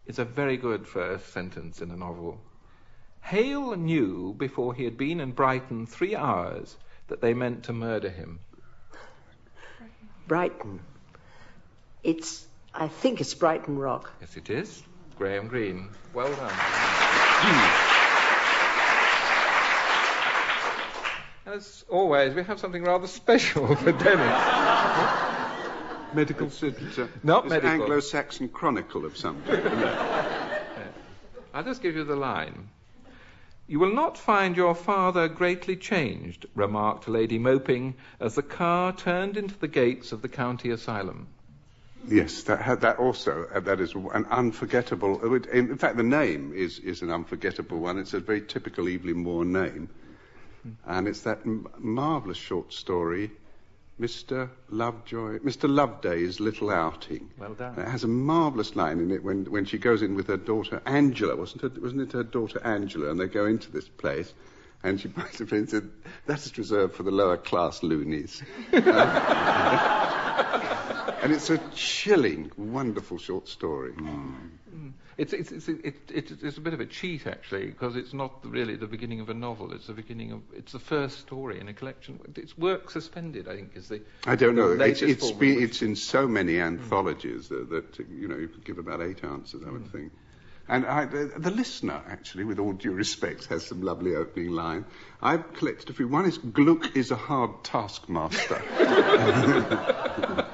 is a very good first sentence in a novel. Hale knew before he had been in Brighton 3 hours that they meant to murder him. Brighton. I think it's Brighton Rock. Yes, it is. Graham Greene. Well done. As always, we have something rather special for Denis. Medical. Not it's medical. Anglo-Saxon chronicle of something. I'll just give you the line. You will not find your father greatly changed, remarked Lady Moping, as the car turned into the gates of the county asylum. Yes, that also. That is an unforgettable. In fact, the name is an unforgettable one. It's a very typical Evelyn Waugh name, and it's that marvellous short story, Mr. Loveday's Little Outing. Well done. It has a marvellous line in it when she goes in with her daughter Angela. Wasn't it her daughter Angela? And they go into this place, and she basically said, "That's reserved for the lower class loonies." And it's a chilling, wonderful short story. It's a bit of a cheat, actually, because it's not really the beginning of a novel. It's the first story in a collection. It's work suspended, I think, is the. I don't know. It's It's in so many anthologies that you could give about 8 answers, I would think. And the listener, actually, with all due respect, has some lovely opening line. I've collected a few. One is Gluck is a hard taskmaster.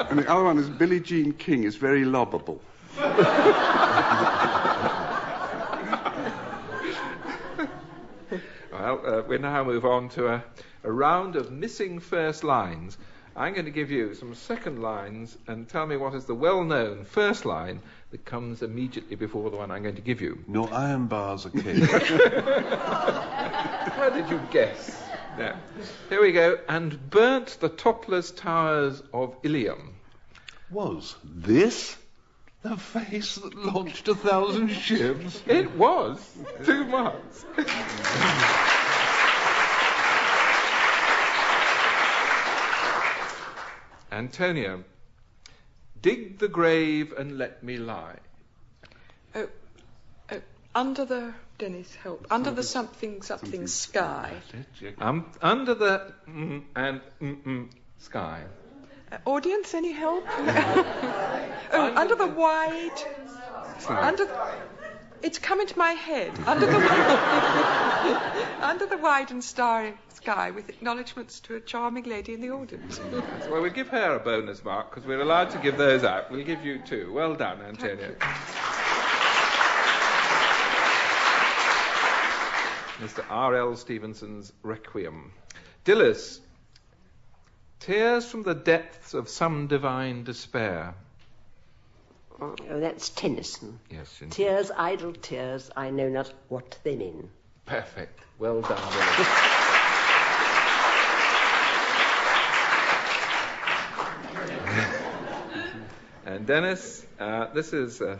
And the other one is Billie Jean King is very lobbable. Well, we now move on to a round of missing first lines. I'm going to give you some second lines and tell me what is the well-known first line that comes immediately before the one I'm going to give you. No iron bars are caged. How did you guess? No. Here we go. And burnt the topless towers of Ilium. Was this the face that launched 1,000 ships? It was. 2 marks. Antonia, dig the grave and let me lie. Under the Denis, help. Under the something sky. Under the sky. Audience, any help? Under the wide. It's come into my head. Under the wide and starry sky, with acknowledgements to a charming lady in the audience. Well, we'll give her a bonus mark because we're allowed to give those out. We'll give you 2. Well done, Antonia. Mr. R.L. Stevenson's Requiem. Dilys, tears from the depths of some divine despair. Oh, that's Tennyson. Yes, indeed. Tears, idle tears, I know not what they mean. Perfect. Well done, Dilys. And Denis, this is the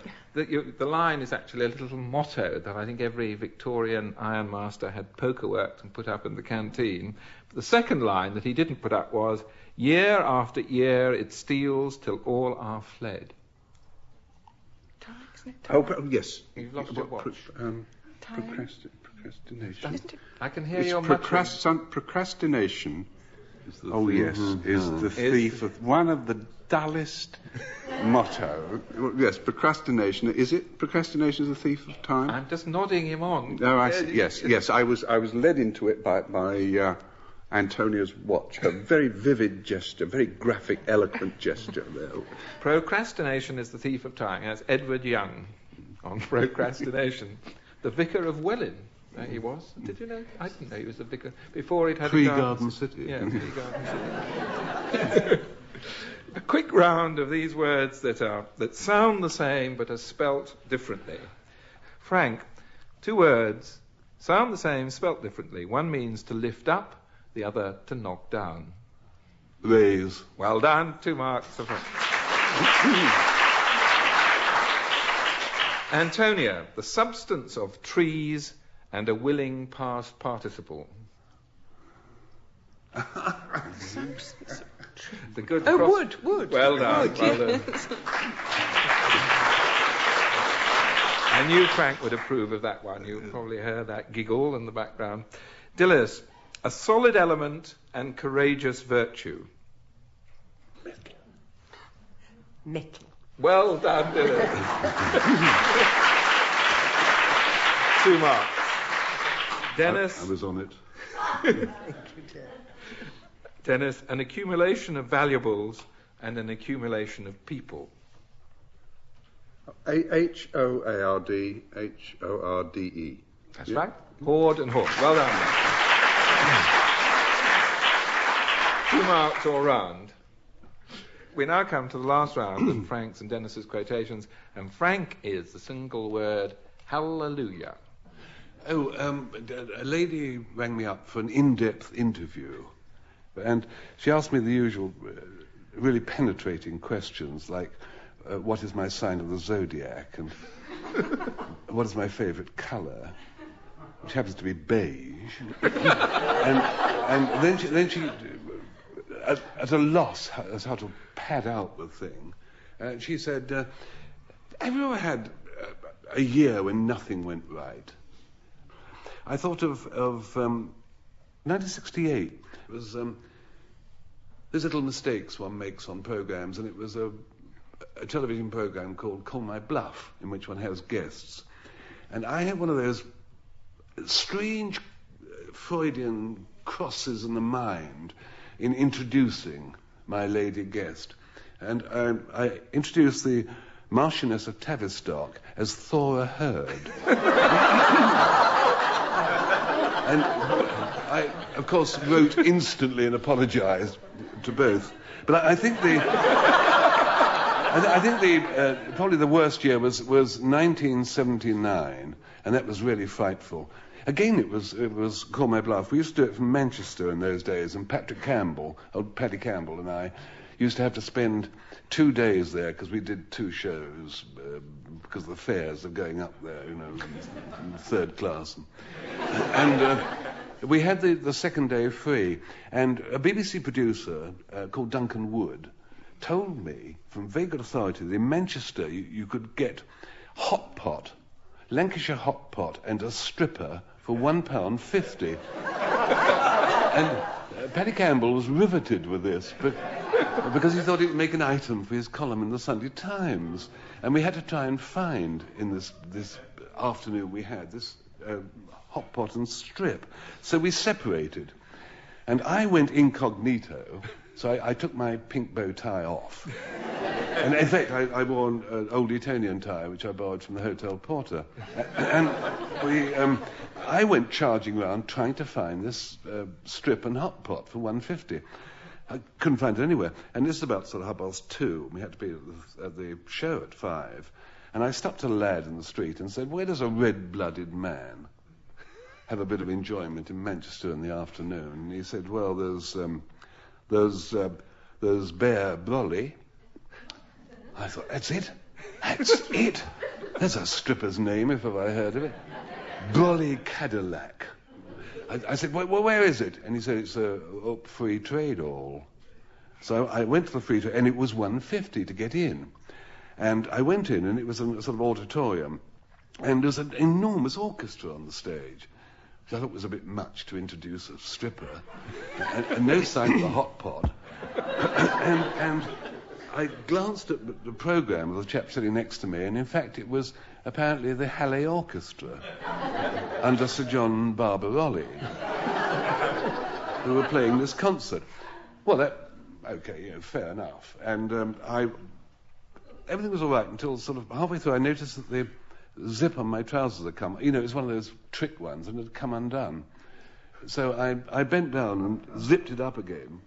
line is actually a little motto that I think every Victorian ironmaster had poker worked and put up in the canteen. But the second line that he didn't put up was, "Year after year it steals till all are fled." Time, isn't it? Oh, yes. You've lost your watch. Procrastination. I can hear your muttering. Procrastination. Is the thief of one of the dullest motto. Yes, procrastination. Is it procrastination is the thief of time? I'm just nodding him on. No, I see. Yes. I was led into it by Antonia's watch. Her very vivid gesture, very graphic, eloquent gesture there. Procrastination is the thief of time. That's Edward Young. on procrastination. The vicar of Welwyn, he was. Did you know? I didn't know he was the vicar. Before he'd had Pre-Garden City. Yeah, pre-Garden City. A quick round of these words that sound the same but are spelt differently. Frank, 2 words, sound the same, spelt differently. One means to lift up, the other to knock down. Raise. Well done, 2 marks. Antonia, the substance of trees and a willing past participle. The good wood. Well done, Wood, well done. yes. I knew Frank would approve of that one. You probably heard that giggle in the background. Dilys, a solid element and courageous virtue. Metal. Well done, Dilys. 2 marks. Denis. I was on it. Denis, an accumulation of valuables and an accumulation of people. H-O-A-R-D-H-O-R-D-E. That's right. Hoard and hoard. Well done. 2 marks all round. We now come to the last round of Frank's and Denis's quotations, and Frank is the single word hallelujah. Oh, a lady rang me up for an in-depth interview, and she asked me the usual really penetrating questions like, what is my sign of the zodiac, and what is my favourite colour, which happens to be beige, and then she at a loss as how to pad out the thing, she said, have you ever had a year when nothing went right? I thought of 1968. It was there's little mistakes one makes on programmes, and it was a television programme called Call My Bluff, in which one has guests. And I had one of those strange Freudian crosses in the mind in introducing my lady guest. And I introduced the Marchioness of Tavistock as Thora Hurd. And I, of course, wrote instantly and apologised to both. But I think probably the worst year was 1979, and that was really frightful. Again, it was Call My Bluff. We used to do it from Manchester in those days, and Paddy Campbell, and I used to have to spend 2 days there because we did 2 shows because the fares are going up there, in 3rd class. And we had the second day free, and a BBC producer called Duncan Wood told me from very good authority that in Manchester you could get hot pot, Lancashire hot pot, and a stripper for £1.50. And Paddy Campbell was riveted with this, because he thought it would make an item for his column in the Sunday Times. And we had to try and find in this afternoon we had this hot pot and strip. So we separated. And I went incognito, so I took my pink bow tie off. And in fact, I wore an old Etonian tie, which I borrowed from the hotel porter. And I went charging around trying to find this strip and hot pot for £1.50. I couldn't find it anywhere. And this is about sort of 2:30. We had to be at the show at 5. And I stopped a lad in the street and said, where does a red-blooded man have a bit of enjoyment in Manchester in the afternoon? And he said, well, there's Bear Brolly. I thought, that's it? That's it? That's a stripper's name, if ever I heard of it. Brolly Cadillac. I said, well, where is it? And he said, it's a free trade hall. So I went to the free trade, and it was £1.50 to get in. And I went in, and it was a sort of auditorium. And there was an enormous orchestra on the stage, which I thought was a bit much to introduce a stripper. And no sign of the hot pot. and I glanced at the programme of the chap sitting next to me, and in fact it was apparently the Halle Orchestra under Sir John Barbarolli who were playing this concert. Well, fair enough. And everything was all right until sort of halfway through I noticed that the zip on my trousers had come. You know, it was one of those trick ones, and it had come undone. So I bent down and zipped it up again.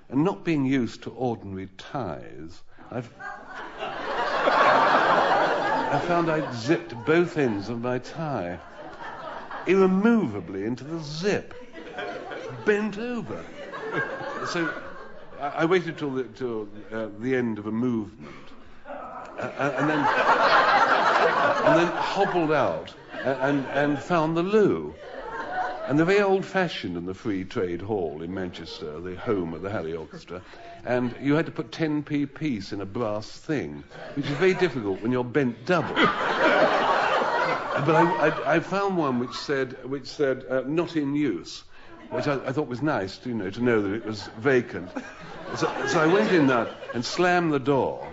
And not being used to ordinary ties, I found I'd zipped both ends of my tie irremovably into the zip, bent over. So I waited till the end of a movement, and then hobbled out and found the loo. And they're very old-fashioned in the Free Trade Hall in Manchester, the home of the Halley Orchestra. And you had to put 10p piece in a brass thing, which is very difficult when you're bent double. But I found one which said not in use, which I thought was nice, to know that it was vacant. So I went in there and slammed the door,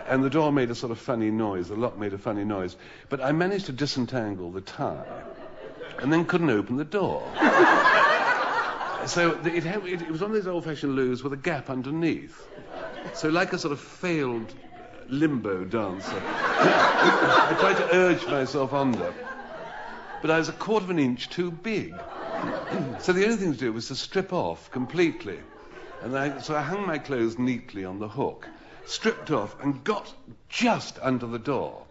and the door made a sort of funny noise. The lock made a funny noise. But I managed to disentangle the tie, and then couldn't open the door. So it was one of those old-fashioned loos with a gap underneath. So like a sort of failed limbo dancer, I tried to urge myself under, but I was a quarter of an inch too big. So the only thing to do was to strip off completely. And so I hung my clothes neatly on the hook, stripped off, and got just under the door.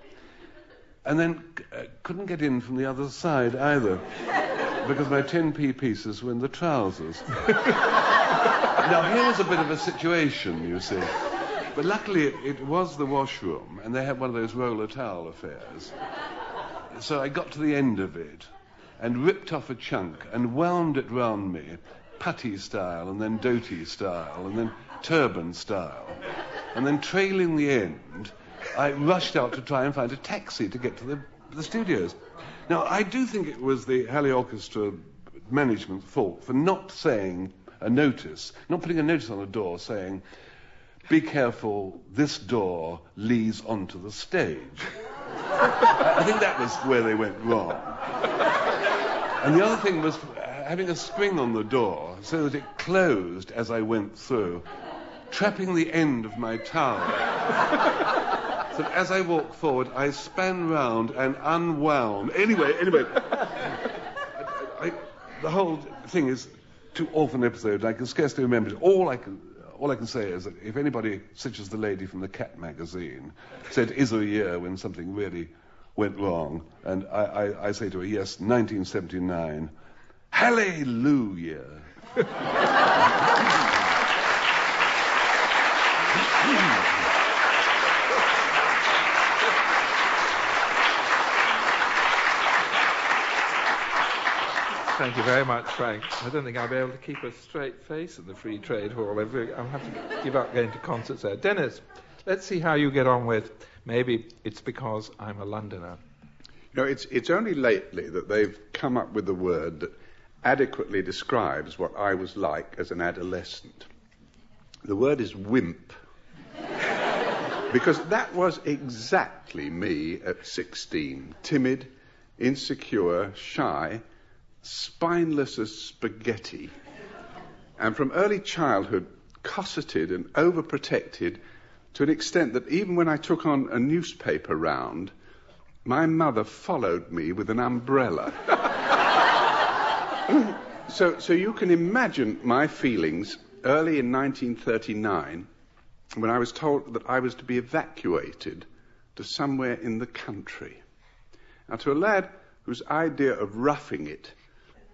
And then couldn't get in from the other side either, because my 10p pieces were in the trousers. Now, here was a bit of a situation, you see. But luckily, it was the washroom, and they had one of those roller towel affairs. So I got to the end of it, and ripped off a chunk, and wound it round me, putty style, and then doty style, and then turban style. And then trailing the end, I rushed out to try and find a taxi to get to the studios. Now, I do think it was the Halley Orchestra management's fault for not saying a notice, not putting a notice on the door saying, "Be careful, this door leads onto the stage." I think that was where they went wrong. And the other thing was having a spring on the door so that it closed as I went through, trapping the end of my towel. So as I walked forward, I span round and unwound. Anyway, the whole thing is too awful an episode. I can scarcely remember it. All I can say is that if anybody, such as the lady from the Cat magazine, said, "Is there a year when something really went wrong?" And I say to her, yes, 1979. Hallelujah! Thank you very much, Frank. I don't think I'll be able to keep a straight face at the Free Trade Hall. I'll have to give up going to concerts there. Denis, let's see how you get on with "Maybe It's Because I'm a Londoner." You know, it's only lately that they've come up with a word that adequately describes what I was like as an adolescent. The word is wimp. Because that was exactly me at 16. Timid, insecure, shy, spineless as spaghetti, and from early childhood cosseted and overprotected to an extent that even when I took on a newspaper round, my mother followed me with an umbrella. So you can imagine my feelings early in 1939 when I was told that I was to be evacuated to somewhere in the country. Now, to a lad whose idea of roughing it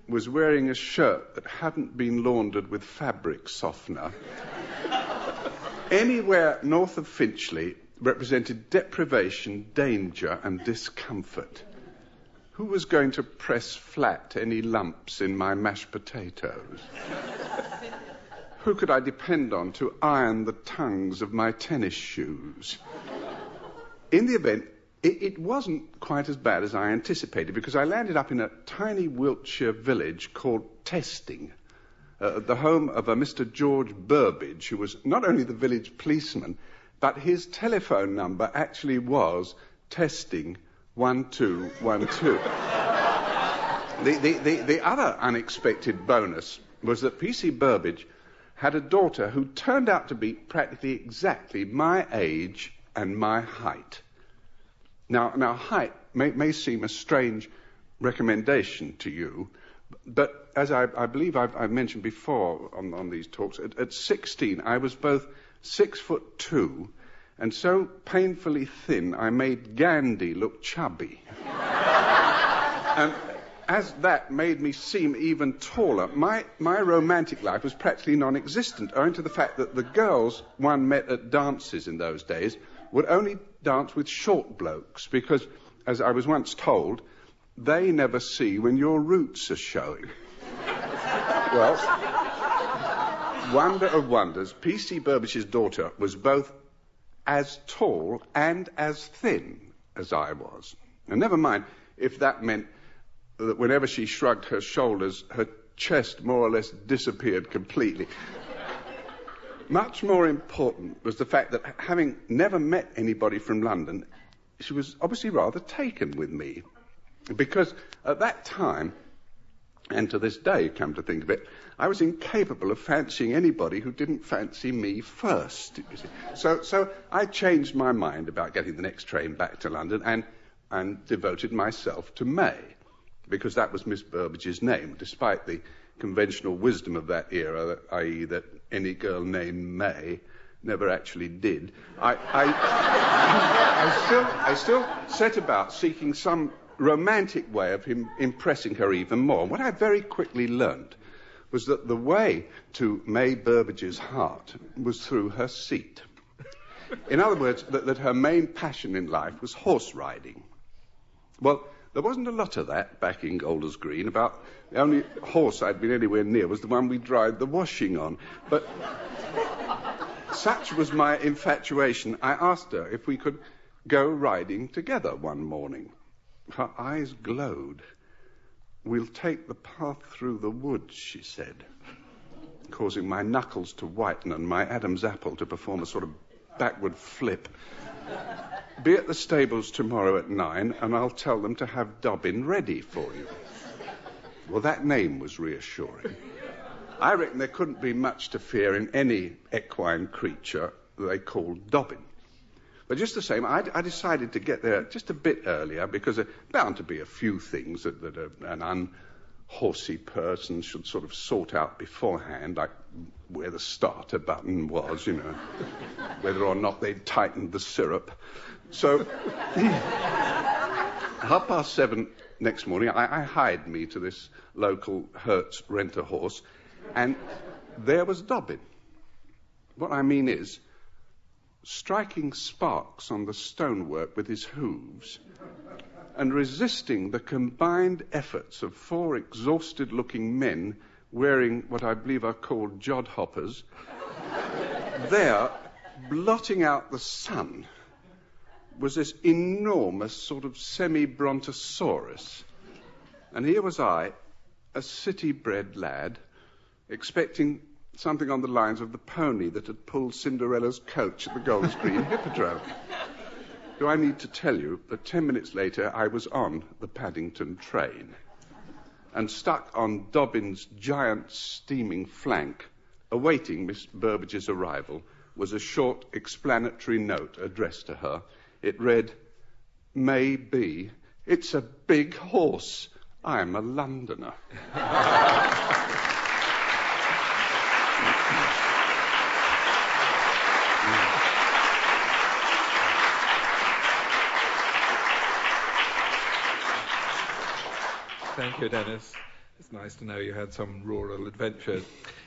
was wearing a shirt that hadn't been laundered with fabric softener, anywhere north of Finchley represented deprivation, danger, and discomfort. Who was going to press flat any lumps in my mashed potatoes? Who could I depend on to iron the tongues of my tennis shoes? In the event, it wasn't quite as bad as I anticipated, because I landed up in a tiny Wiltshire village called Testing, the home of a Mr. George Burbage, who was not only the village policeman, but his telephone number actually was Testing 1212. The other unexpected bonus was that P.C. Burbage had a daughter who turned out to be practically exactly my age and my height. Now height may seem a strange recommendation to you, but as I believe I've mentioned before on these talks, at 16 I was both 6'2" and so painfully thin I made Gandhi look chubby. And as that made me seem even taller, my romantic life was practically non-existent, owing to the fact that the girls one met at dances in those days would only dance with short blokes, because, as I was once told, they never see when your roots are showing. Well, wonder of wonders, P.C. Burbage's daughter was both as tall and as thin as I was. And never mind if that meant that whenever she shrugged her shoulders, her chest more or less disappeared completely. Much more important was the fact that, having never met anybody from London, she was obviously rather taken with me. Because at that time, and to this day, come to think of it, I was incapable of fancying anybody who didn't fancy me first. You see. So I changed my mind about getting the next train back to London and devoted myself to May, because that was Miss Burbage's name, despite the conventional wisdom of that era, i.e. that any girl named May never actually did. I still set about seeking some romantic way of him impressing her even more. What I very quickly learned was that the way to May Burbage's heart was through her seat. In other words, that her main passion in life was horse riding. Well, there wasn't a lot of that back in Golders Green. About the only horse I'd been anywhere near was the one we dried the washing on. But such was my infatuation, I asked her if we could go riding together one morning. Her eyes glowed. "We'll take the path through the woods," she said, causing my knuckles to whiten and my Adam's apple to perform a sort of backward flip. "Be at the stables tomorrow at 9, and I'll tell them to have Dobbin ready for you." Well, that name was reassuring. I reckon there couldn't be much to fear in any equine creature they called Dobbin. But just the same, I decided to get there just a bit earlier, because there are bound to be a few things that an unhorsey person should sort of sort out beforehand, like where the starter button was, you know, whether or not they'd tightened the syrup. So, 7:30 next morning, I hied me to this local Hertz rent-a-horse, and there was Dobbin. What I mean is, striking sparks on the stonework with his hooves and resisting the combined efforts of 4 exhausted-looking men wearing what I believe are called jodhoppers, there, blotting out the sun, was this enormous sort of semi-brontosaurus. And here was I, a city-bred lad, expecting something on the lines of the pony that had pulled Cinderella's coach at the Golders Green Hippodrome. Do I need to tell you that 10 minutes later I was on the Paddington train, and stuck on Dobbin's giant steaming flank, awaiting Miss Burbage's arrival, was a short explanatory note addressed to her. It read, "May be. It's a big horse. I'm a Londoner." Thank you, Dennis. It's nice to know you had some rural adventures.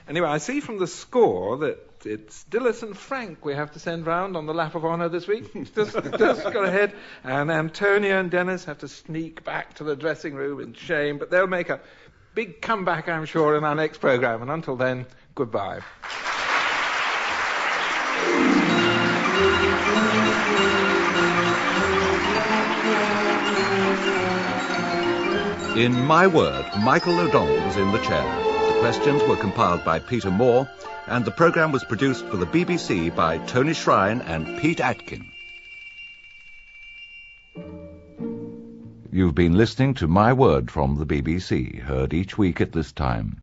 Anyway, I see from the score that it's Dilys and Frank we have to send round on the lap of honour this week. just go ahead. And Antonia and Dennis have to sneak back to the dressing room in shame, but they'll make a big comeback, I'm sure, in our next programme. And until then, goodbye. In My Word, Michael O'Donnell was in the chair. The questions were compiled by Peter Moore, and the programme was produced for the BBC by Tony Shrine and Pete Atkin. You've been listening to My Word from the BBC, heard each week at this time.